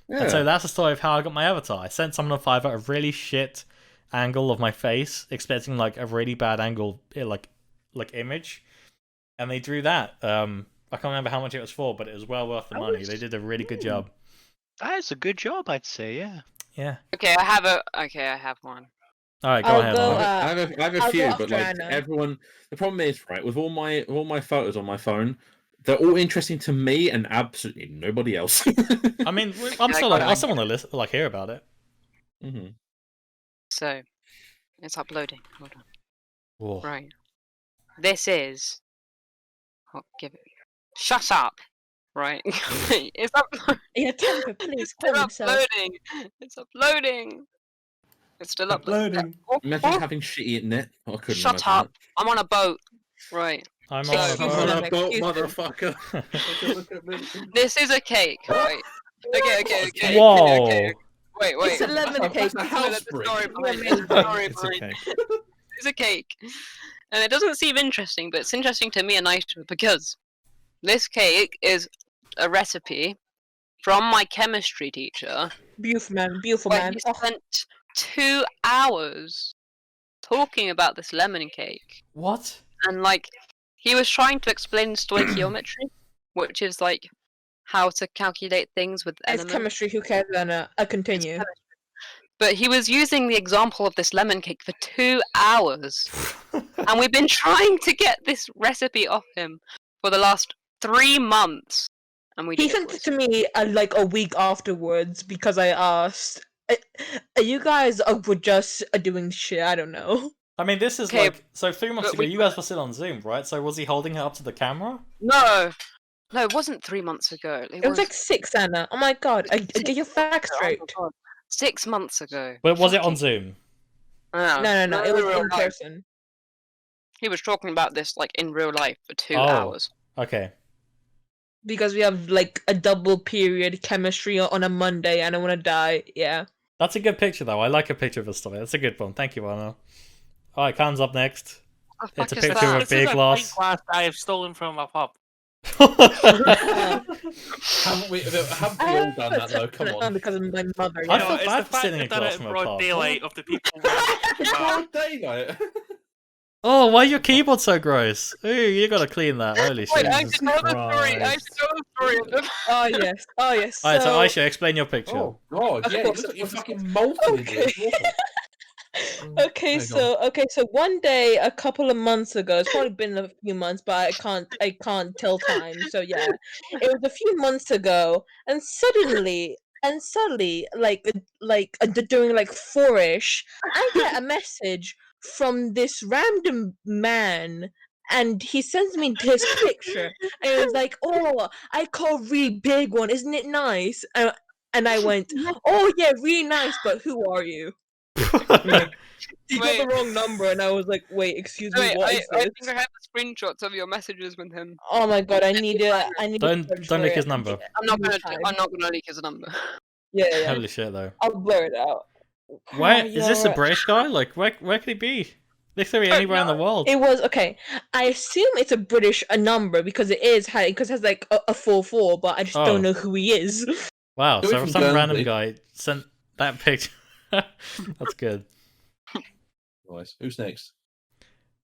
Yeah. And so that's the story of how I got my avatar. I sent someone on Fiverr a really shit angle of my face, expecting like a really bad angle, like image, and they drew that. I can't remember how much it was for, but it was well worth the money. They did a really good job. That's a good job, I'd say. Yeah. Yeah. Okay, I have one. All right, go I'll ahead. go, Arnold. I have a I'll few, go but after like Anna. everyone, the problem is right with all my photos on my phone, they're all interesting to me and absolutely nobody else. I mean, I I still want to listen, like hear about it. hmm So, it's uploading. Hold on. Whoa. Right. This is. Oh, give it. Shut up. Right. It's uploading. Yeah, Temper, please It's still calm yourself. uploading. It's uploading. It's still uploading. Oh, Imagine oh, having shitty internet. I couldn't shut imagine up. I'm on a boat. Right. I'm So- on a Excuse That. boat. I'm on me, a boat, excuse me. motherfucker. Look at me. This is a cake, right? Okay. Whoa. Okay. Wait. It's a lemon It's cake. a house brick. It's okay. It's a cake. And it doesn't seem interesting, but it's interesting to me and Aisha because this cake is a recipe from my chemistry teacher Beautiful man. where he Oh, spent 2 hours talking about this lemon cake. What? And like he was trying to explain stoichiometry, which is like how to calculate things with It's elements. chemistry. Who cares, Anna? I continue. But he was using the example of this lemon cake for 2 hours. And we've been trying to get this recipe off him for the last 3 months. And we He did it sent it to me like a week afterwards because I asked. You guys were just doing shit. I don't know. I mean, this is Okay, like so. 3 months but ago, we- you guys were still on Zoom, right? So was he holding it up to the camera? No, it wasn't 3 months ago. It was like 6, Anna. Oh my god! Get your facts Oh my straight. God. 6 months ago. But was it on Fucking- Zoom? No, No. It was real in life. person. He was talking about this like in real life for 2 Oh. hours. Okay. Because we have like a double period chemistry on a Monday and I want to die. Yeah. That's a good picture, though. I like a picture of his stomach. That's a good one. Thank you, Anna. All right, Khan's up next. What the It's a fuck is picture that? of This big is a loss. pint glass I have stolen from a pub. Haven't we all done that though? Come on. Because of my mother. I Yeah. feel it's bad the for fact sitting they've done across it in from a broad pub. daylight of the people. Broad daylight. Oh, why your keyboard so gross? Ooh, you gotta clean that. Holy Wait, shit. I should know the story. I should know the story of them. Oh yes. Oh yes. Alright, so So- Aisha, explain your picture. Oh god, Of yeah, it course, looks of like you're course, of fucking molten into Okay. this water. Okay, There you go. so one day a couple of months ago, it's probably been a few months, but I can't tell time. So yeah, it was a few months ago, and suddenly during like 4ish, I get a message from this random man. And he sends me this picture, and it was like, "Oh, I call really big one, isn't it nice?" And I went, "Oh yeah, really nice, but who are you?" He got the Wait. wrong number, and I was like, "Wait, excuse me, Wait, what I is this?" think I have the screenshots of your messages with him. Oh my god, I need it. I need. Don't- to search don't for leak it. his number. I'm not Give me gonna. time. I'm not gonna leak his number. Yeah. Holy shit, though. I'll blur it out. Where Oh, is this a yeah. British guy? Like, where could he be? This could be anywhere in the world. It was okay. I assume it's a British number because it has like a 4-4, but I just Oh. don't know who he is. Wow, Do it so from some random Guernsey. guy sent that picture. That's good. Nice. Who's next?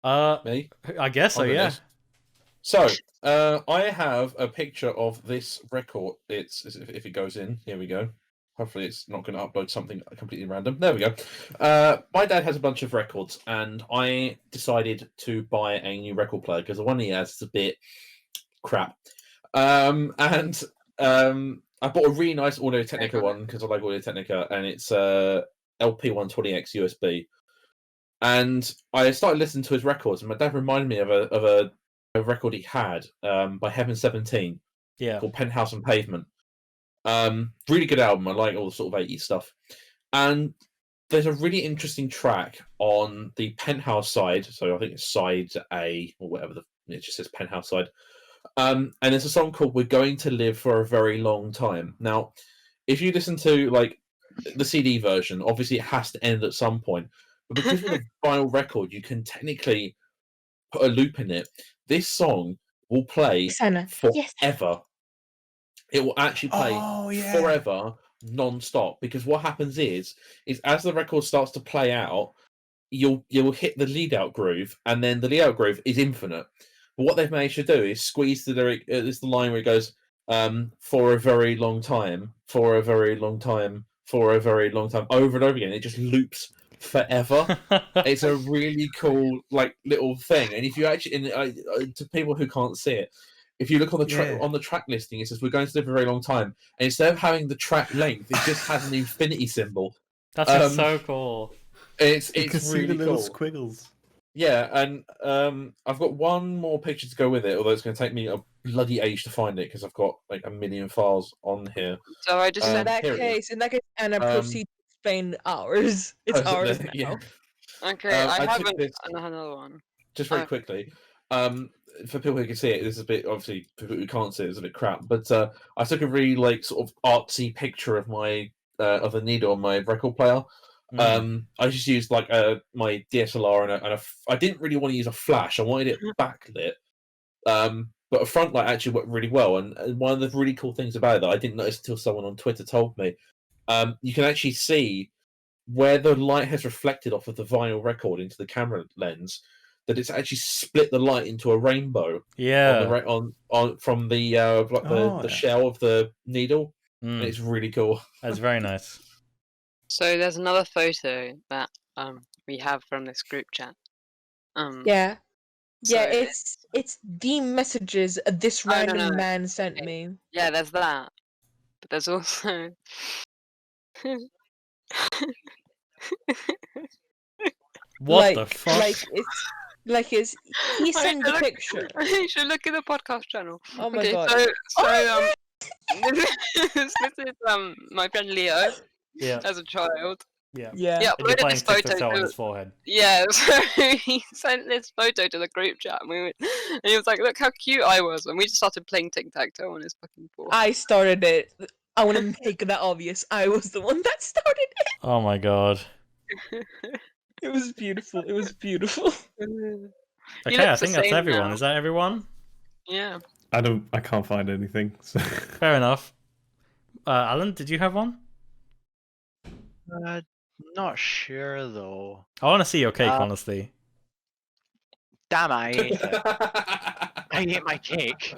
I Me? guess so, I'll go yeah. next. So, I have a picture of this record. It's if it goes in, here we go. Hopefully, it's not going to upload something completely random. There we go. My dad has a bunch of records, and I decided to buy a new record player because the one he has is a bit crap. I bought a really nice Audio Technica one because I like Audio Technica, and it's LP120X USB. And I started listening to his records, and my dad reminded me of a record he had by Heaven 17 Yeah. called Penthouse and Pavement. Really good album. I like all the sort of 80s stuff. And there's a really interesting track on the Penthouse side. So I think it's side A or whatever. It just says Penthouse side. And there's a song called We're Going to Live for a Very Long Time. Now, if you listen to like the CD version, obviously it has to end at some point. But because of the vinyl record, you can technically put a loop in it. This song will play Sana. Yes. forever. It will actually play Oh, yeah. forever, non-stop. Because what happens is as the record starts to play out, you'll hit the lead out groove, and then the lead out groove is infinite. But what they've managed to do is squeeze the lyric. It's the line where it goes, "For a very long time, for a very long time, for a very long time," over and over again. It just loops forever. It's a really cool like little thing. And if you actually, to people who can't see it, if you look on the track Yeah. on the track listing, it says "We're going to live a very long time," and instead of having the track length, it just has an infinity symbol. That's Um, so cool. It's You can see really the little cool. squiggles. Yeah, and I've got one more picture to go with it, although it's going to take me a bloody age to find it because I've got like a million files on here. So I just In said, that here it is. case, Anna proceed to explain ours. It's Oh, ours now. yeah. okay, I took haven't this another one. just very Oh. quickly. For people who can see it, this is a bit obviously for people who can't see it, it's a bit crap. But I took a really like sort of artsy picture of my of the needle on my record player. I just used like my DSLR and I didn't really want to use a flash. I wanted it backlit. But a front light actually worked really well. And one of the really cool things about it that I didn't notice until someone on Twitter told me, you can actually see where the light has reflected off of the vinyl record into the camera lens. that it's actually split the light into a rainbow Yeah. on from the like the yeah. shell of the needle. And Mm, it's really cool. that's very nice. So there's another photo that we have from this group chat. Yeah. Yeah, So- it's the messages this Oh, no, random no. man sent Okay. me. Yeah, there's that. But there's also What like, the fuck? it's he sent the picture. You should look at the podcast channel. Oh my Okay, god. so Oh, this is my friend Leo Yeah. as a child. Yeah. Yeah. Yeah, And you're uploaded playing this tic photo tac toe on to his forehead. yeah, so he sent this photo to the group chat, and and he was like, "Look how cute I was," and we just started playing tic tac toe on his fucking forehead. I started it. I want to make that obvious. I was the one that started it. Oh my god. It was beautiful. It was beautiful. Okay, look I the think that's same everyone. now. Is that everyone? Yeah. I can't find anything. So. Fair enough. Alan, did you have one? Not sure though. I want to see your cake, Uh, honestly. Damn, I ate it. I ate my cake.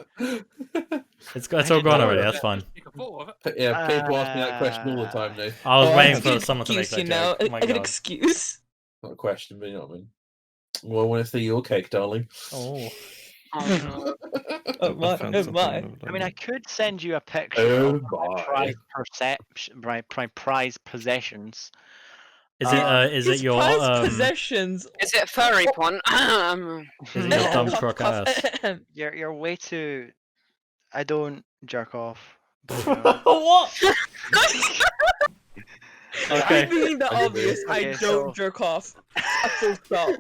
It's I all didn't gone know already. that. That's fine. Take a photo of it. Yeah, people ask me that question all the time now. I was Oh, waiting I for get someone to make excuse, that you know, joke. Oh my I get god. excuse. Not a question, but you know what I mean. Well, I want to see your cake, darling. Oh. Oh, Oh my, I found oh something my. of I mean, I could send you a picture Oh of my my. prized possessions. Is it His your prized possessions. Is it furry porn? is it your dumb Cough, truck cough. ass? You're way too. I don't jerk off. but, What? Okay. I mean the Okay, obvious. I okay, don't so- jerk off. A full stop.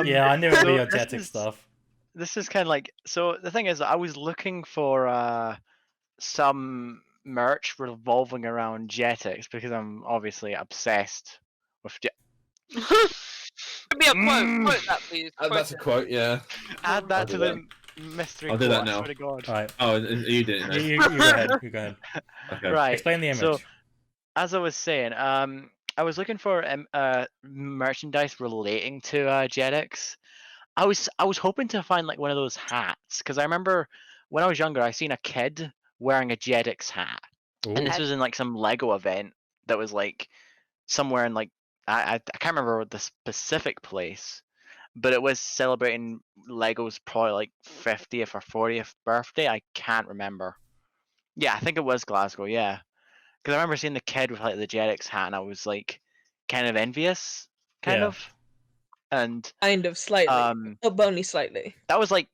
Yeah, I knew it'd be so your this Jetix is- stuff. This is kind of like so. The thing is, I was looking for some merch revolving around Jetix because I'm obviously obsessed with. Give me a quote. Mm. Quote that, please. Quote That's a it. quote, yeah. Add I'll that do to the mystery I'll do quote, that I now. swear to God. Alright. Oh, and you did it. You now. go ahead. You go ahead. Okay. Right. Explain the image. So, as I was saying, I was looking for merchandise relating to Jetix. I was hoping to find like one of those hats because I remember when I was younger, I seen a kid wearing a Jetix hat, Ooh. and this was in like some Lego event that was like somewhere in like I can't remember the specific place, but it was celebrating Lego's probably like 50th or 40th birthday. I can't remember. Yeah, I think it was Glasgow. Yeah, because I remember seeing the kid with like the Jetix hat, and I was like kind of envious, kind Yeah. of. And Kind of slightly. Oh, only slightly. that was like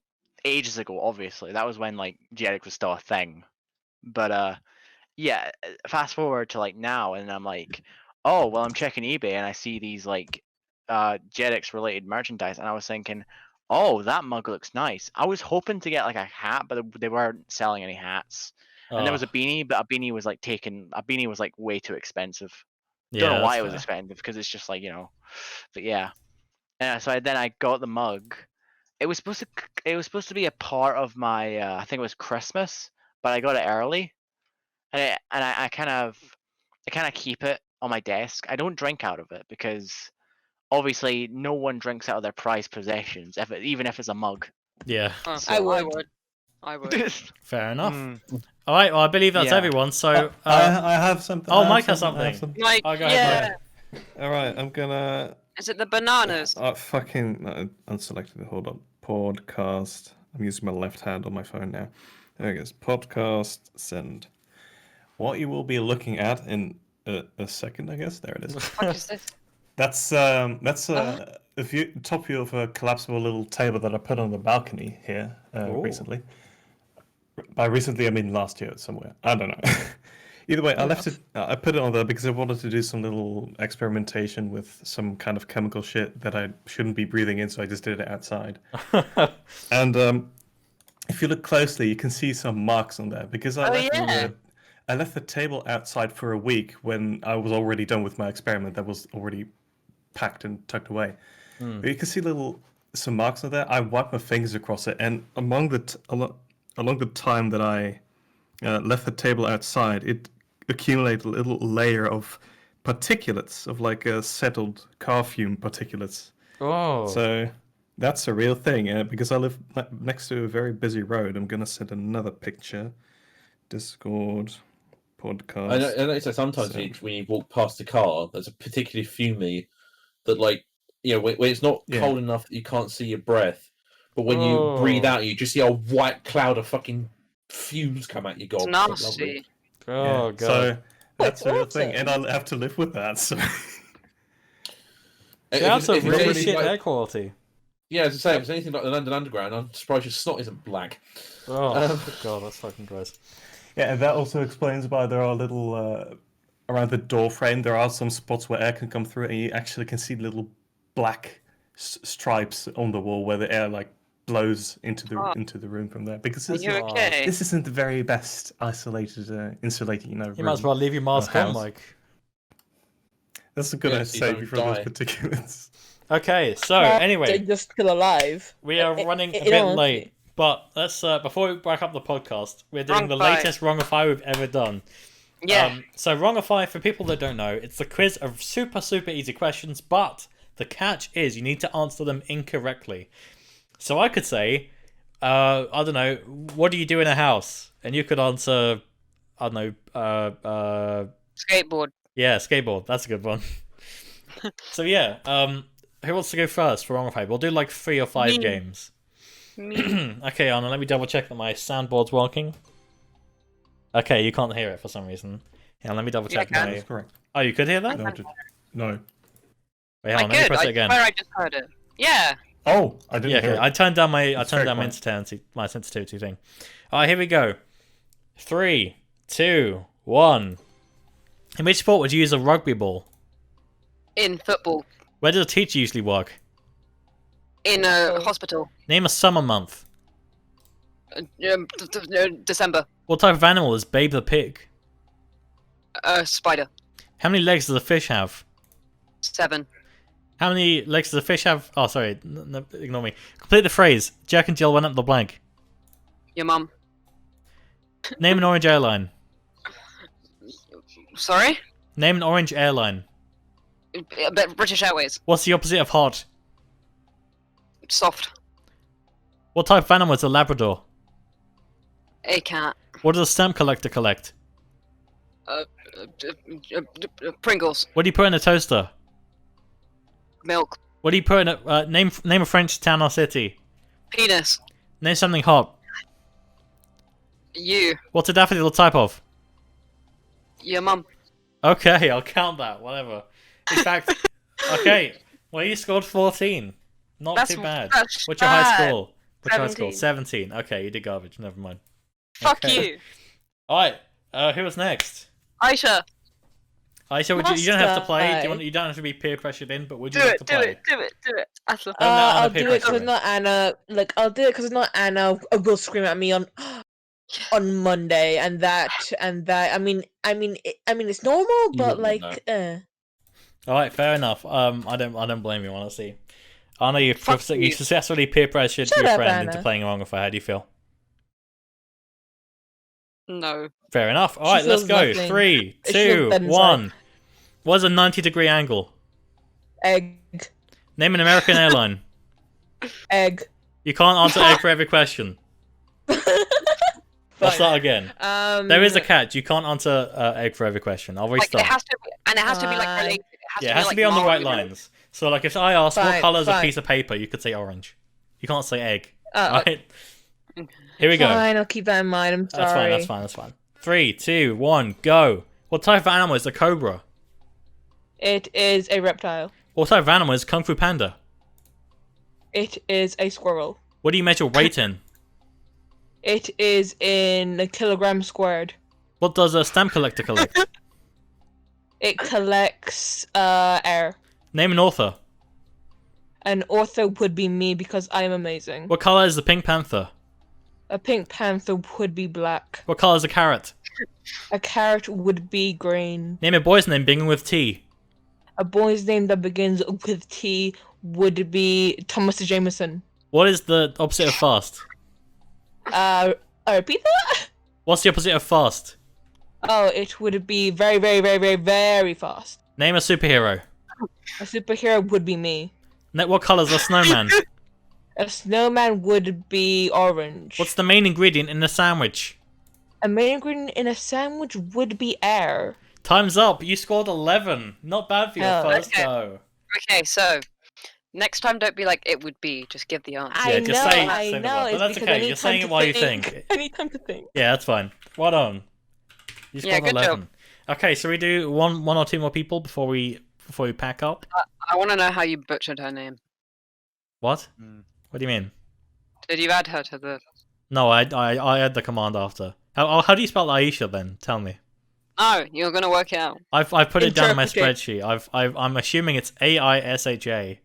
ages ago. Obviously, that was when like Jetix was still a thing. But yeah. Fast forward to like now, and I'm like, oh well, I'm checking eBay, and I see these like Jetix related merchandise, and I was thinking, oh, that mug looks nice. I was hoping to get like a hat, but they weren't selling any hats. And there was a beanie, but a beanie was like way too expensive. Don't know why it was expensive because it's just like but yeah. So then I got the mug. It was supposed to be a part of my I think it was Christmas, but I got it early, and I kind of keep it on my desk. I don't drink out of it because obviously no one drinks out of their prized possessions, even if it's a mug. Yeah. Oh, I would. I would. Fair enough. Mm. All right. Well, I believe that's Yeah. everyone. So. I have something. Oh, I have Mike has I have something. Like, Oh, go ahead, yeah. All right, I'm gonna. Is it the bananas? Fucking unselected. Hold on. Podcast. I'm using my left hand on my phone now. There it goes. Podcast. Send. What you will be looking at in a second, I guess. There it is. What is this? That's a view, top view of a collapsible little table that I put on the balcony here Ooh. recently. By recently, I mean last year somewhere. I don't know. Either way, I left it. I put it on there because I wanted to do some little experimentation with some kind of chemical shit that I shouldn't be breathing in, so I just did it outside. And if you look closely, you can see some marks on there because I left the table outside for a week when I was already done with my experiment. That was already packed and tucked away. But you can see some marks on there. I wiped my fingers across it, and along the time that I left the table outside, it accumulated a little layer of particulates, of like settled car fume particulates. Oh. So that's a real thing. Because I live next to a very busy road, I'm gonna send another picture. Discord podcast. I know so sometimes So- when you walk past a car, there's a particularly fumy that, like, when it's not Yeah. cold enough that you can't see your breath, but when you breathe Oh. out, you just see a white cloud of fucking fumes come out your gob. It's It's nasty. lovely. Oh Yeah, god. So that's a real thing, awesome. and I'll have to live with that. So If That's it's- a if it's really anything shit like- air quality. Yeah, as I say, if it's anything like the London Underground, I'm surprised your snot isn't black. Oh Um, god, that's fucking gross. yeah, and that also explains why there are little around the door frame. There are some spots where air can come through, and you actually can see little black stripes on the wall where the air like blows into the Oh. room from there. Because Are this, you okay? this isn't the very best isolated, insulated, You room. might as well leave your mask on, house. Mike. That's a good Yeah, to so you save don't you from those die. particulates. Okay, so They're anyway, just still alive. we are I- running a in bit all honesty. late, but let's before we wrap up the podcast, we're doing Wrong the five. latest Wrongify we've ever done. Yeah. So Wrongify, for people that don't know, it's a quiz of super easy questions, but the catch is you need to answer them incorrectly. So I could say, I don't know, what do you do in a house? And you could answer, I don't know, Skateboard. yeah, skateboard. That's a good one. So yeah, who wants to go first for Wrongify? We'll do like 3 or 5 Me. games. Me. Okay, Anna, let me double check that my soundboard's working. Okay, you can't hear it for some reason. Yeah, let me double Yeah, I check can. my. That's correct. Oh, you could hear that? No. Wait, I hold on, let me could. press I it again. swear I just heard it. Yeah. Oh, I didn't Yeah, hear okay. it. I turned down my It's very quiet. sensitivity thing. All right, here we go. 3, 2, 1. In which sport would you use a rugby ball? In football. Where does a teacher usually work? In a hospital. Name a summer month. December. What type of animal is Babe the pig? Spider. How many legs does a fish have? 7. How many legs does a fish have? Oh, sorry, ignore me. Complete the phrase. Jack and Jill went up the blank. Your mum. Name an orange airline. Sorry? Name an orange airline. British Airways. What's the opposite of hot? Soft. What type of animal is a Labrador? A cat. What does a stamp collector collect? Pringles. What do you put in a toaster? Milk. What do you put in a name a French town or city? Penis. Name something hot. You. What's a daffodil type of? Your mum. Okay, I'll count that. Whatever. In fact, okay. Well, you scored 14. Not That's too bad. that's What's your high bad. score? What's your high score? 17. 17. Okay, you did garbage. Never mind. Fuck Okay. you. All right. Who was next? Aisha. Aisha, you don't have to play. Must I? You don't have to be peer pressured in, but would you Do like it, to do play? it, do it, do it. Asla. Oh, no, Anna, I'll pay do it because pressure. it's not Anna. Like, I'll do it because it's not Anna. Will scream at me on Monday, and that. I mean, it's normal, but wouldn't like, All right, fair enough. I don't blame you, honestly. Anna, you Fuck you. successfully peer pressured Shut your up, friend into Anna. playing wrong with her. How do you feel? No. Fair enough. All She right, let's feels go. nothing. 3, She 2, feels dead 1. What is a 90-degree angle? egg, Name an American airline. egg. You can't answer egg for every question. Let's start again. There is a catch. You can't answer egg for every question. I'll Like, restart. it has to be, and it has to be like Fine. related. Yeah, it has to like, be on the right Mario. lines. So, like, if I ask what Fine, color is a fine. piece of paper, you could say orange. You can't say egg. Oh, Alright? Here we go. Fine, I'll keep that in mind. I'm sorry. That's fine. 3, 2, 1, go. What type of animal is a cobra? It is a reptile. What type of animal is Kung Fu Panda? It is a squirrel. What do you measure weight in? It is in a kilogram squared. What does a stamp collector collect? It collects air. Name an author. An author would be me because I am amazing. What color is the Pink Panther? A pink panther would be black. What color is a carrot? A carrot would be green. Name a boy's name beginning with T. A boy's name that begins with T would be Thomas Jameson. What is the opposite of fast? Repeat that? What's the opposite of fast? Oh, it would be very fast. Name a superhero. A superhero would be me. What colour's a snowman? A snowman would be orange. What's the main ingredient in the sandwich? A main ingredient in a sandwich would be air. Time's up. You scored 11. Not bad for your Oh. first Okay. go. Okay, so next time don't be like it would be. Just give the answer. Yeah, I just know, say I the know. word, but It's that's because okay, I need you're saying time it to while you think. I need time to think. Yeah, that's fine. Well done. You Yeah, scored good 11. job. Okay, so we do one or two more people before we pack up. I want to know how you butchered her name. What? Mm. What do you mean? Did you add her to the? No, I had the command after. How do you spell Aisha then? Tell me. No, you're gonna work it out. I've put it down in my Interpret spreadsheet. I'm assuming it's AISHA.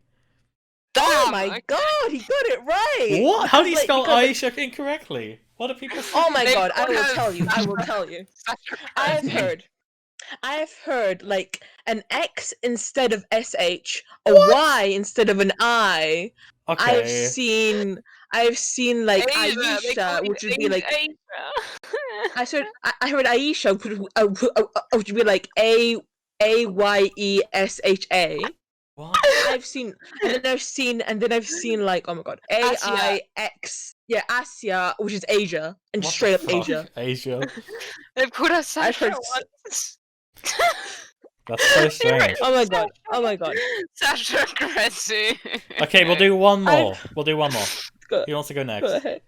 Oh Damn, my okay. god, he got it right! What? How do you Like, spell because- Aisha incorrectly? What do people say? Oh my They god, I could will have- tell you. I will tell you. I have heard like an X instead of SH, a Y instead of an I. Okay. I've seen like Asia, they call Aisha, you which would be like Asia. I heard Aisha, which would be like AYESHA. What? I've seen, and then I've seen like, oh my god, AIX, yeah, Asia, which is Asia, and What straight the up fuck? Asia. Asia. They've called us I've Sasha heard once. That's so strange. Oh my god, oh my god. Sasha Grezzi. Okay, we'll do one I- more. We'll do one more. Go, Who wants to go next? go ahead.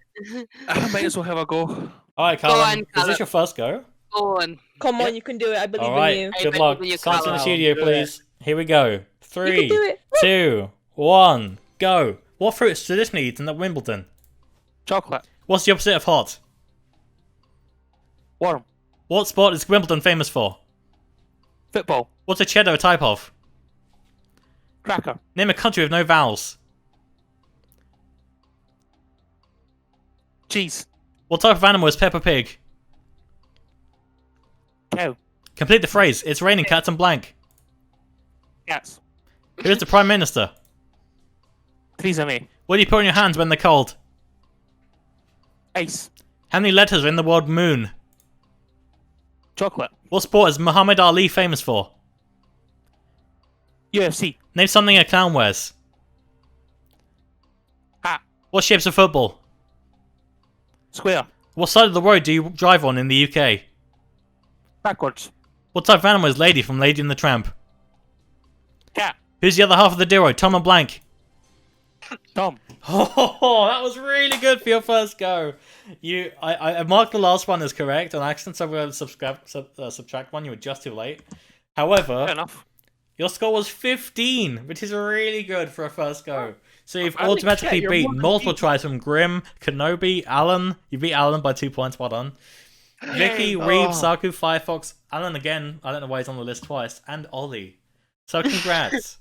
I might as well have a go. All right, Go Callum. on, Is Callum. this your first go? On. Come on, you can do it. I believe All right. in you. I Good believe luck. in you, Silence in the Callum. studio, Do it. please. Here we go. You can 3, do it. 2, 1, go. What fruit is traditionally eaten at Wimbledon? Chocolate. What's the opposite of hot? Warm. What sport is Wimbledon famous for? Football. What's a cheddar a type of? Cracker. Name a country with no vowels. Cheese. What type of animal is Peppa Pig? Cow. Complete the phrase. It's raining cats and blank. Cats. Who is the Prime Minister? Theresa May. What do you put in your hands when they're cold? Ice. How many letters are in the word moon? Chocolate. What sport is Muhammad Ali famous for? UFC. Name something a clown wears. Hat. What shape's a football? Square. What side of the road do you drive on in the UK? Backwards. What type of animal is Lady from Lady and the Tramp? Cat. Who's the other half of the duo? Tom and Blank. Tom. Oh, that was really good for your first go. I marked the last one as correct, and I accidentally subtract one. You were just too late. However, Fair enough. your score was 15, which is really good for a first go. So you've I think, automatically yeah, you're beat more than multiple me. tries from Grim, Kenobi, Alan. You beat Alan by 2 points. Well done. Vicky, Yay. Reeb, Oh. Saku, Firefox, Alan again. I don't know why he's on the list twice, and Ollie. So congrats.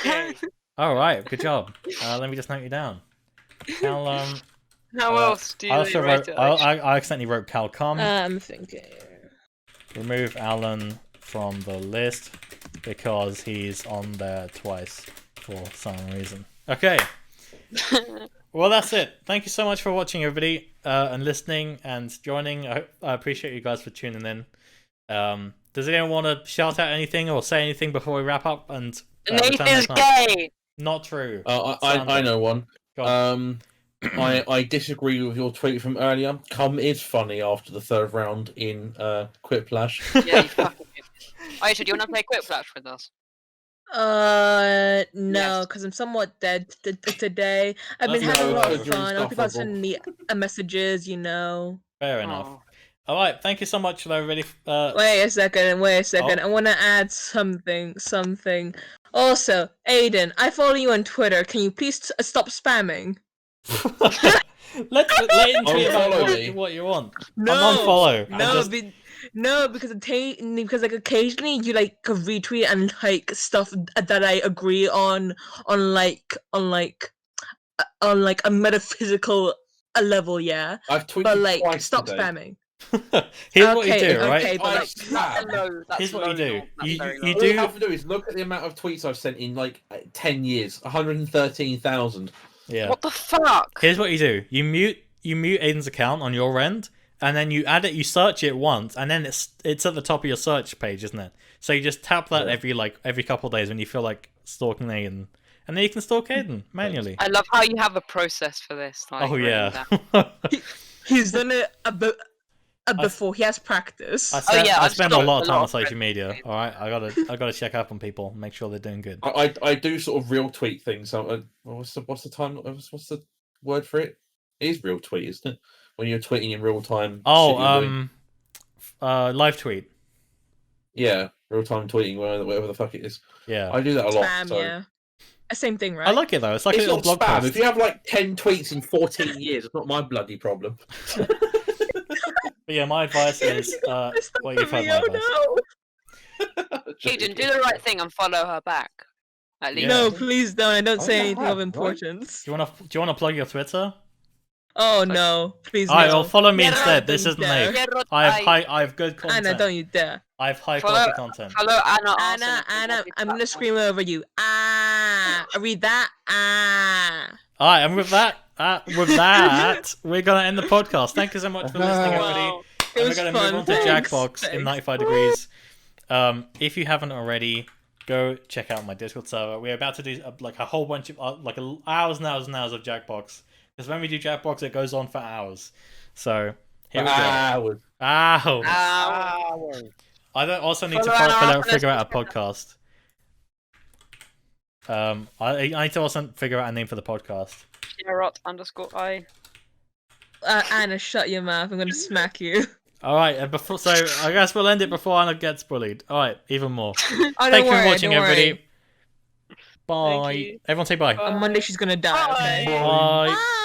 Yay. All right, good job. Let me just note you down. Callum. How else do you I also write wrote. it? I accidentally wrote Calcom. I'm thinking. Remove Alan from the list because he's on there twice for some reason. Okay. Well, that's it. Thank you so much for watching, everybody, and listening and joining. I appreciate you guys for tuning in. Does anyone want to shout out anything or say anything before we wrap up? And return Nathan's next month? gay. Not true. I know one. Go on. I disagree with your tweet from earlier. Cum is funny after the third round in Quiplash. Yeah, you fucking idiot. Aisha, do you want to play Quiplash with us? No, Yes. because I'm somewhat dead today. I've been That's having a no, lot you're of fun. Other people are insufferable. sending me messages, you know. Fair enough. Aw. All right. Thank you so much, everybody. Wait a second. Oh. I want to add something. Also, Aiden, I follow you on Twitter. Can you please stop spamming? let him tweet about Unfollow me. what you want. No, unfollow. because like occasionally you like retweet and like stuff that I agree on like a metaphysical level, yeah. I've tweeted But like, twice stop today. spamming. Here's what you Okay, do, right? okay, but I like, spam. Here's what you do. You All do. you have to do is look at the amount of tweets I've sent in like 10 years. 113,000. Yeah. What the fuck? Here's what you do. You mute Aiden's account on your end, and then you add it. You search it once, and then it's at the top of your search page, isn't it? So you just tap that Yeah. every couple of days when you feel like stalking Aiden, and then you can stalk Aiden manually. I love how you have a process for this. Like, Oh written yeah. down. He's done it before. He has practice. yeah, I I've spend a lot stalked of a time lot on of social friends. media. All right, I gotta check up on people, make sure they're doing good. I do sort of real tweet things. So, what's the word for it? It is real tweet, isn't it? When you're tweeting in real time. Oh, shit you're doing. live tweet. Yeah, real time tweeting, whatever the fuck it is. Yeah, I do that a lot. Spam, so. yeah. Same thing, right? I like it though. It's like It's a little not blog spam. post. If you have like 10 tweets in 14 years, it's not my bloody problem. But yeah, my advice is well, you've heard my advice. Aiden, do the right thing and follow her back. At least. No, please don't. I don't I say have, anything of right? importance. Do you wanna plug your Twitter? Oh no, please Alright, well no. follow me Get instead. out, This don't isn't you dare. me. I have good content. Anna, don't you dare. I have high Follow- quality content. Follow Anna. Anna, Arson on every I'm gonna platform. scream over you. Ah, read that. Ah. Alright, and with that, we're gonna end the podcast. Thank you so much for listening, everybody. Wow. It And we're was gonna fun. move on to Thanks. Jackbox in Thanks. 95 degrees. If you haven't already, go check out my Discord server. We're about to do like a whole bunch of hours and hours and hours of Jackbox. Because when we do Jackbox, it goes on for hours. So here we go. Hours. Ow! Ow. I don't also need to Follow figure out a our- podcast. I need to also figure out a name for the podcast. Sherrod_I. Anna, shut your mouth. I'm gonna smack you. All right, and before I guess we'll end it before Anna gets bullied. All right, even more. Oh, Thank don't you worry, for watching, don't everybody. worry. Bye. you. Everyone say bye. Bye. On Monday she's gonna die. Okay. Bye. Bye. Bye.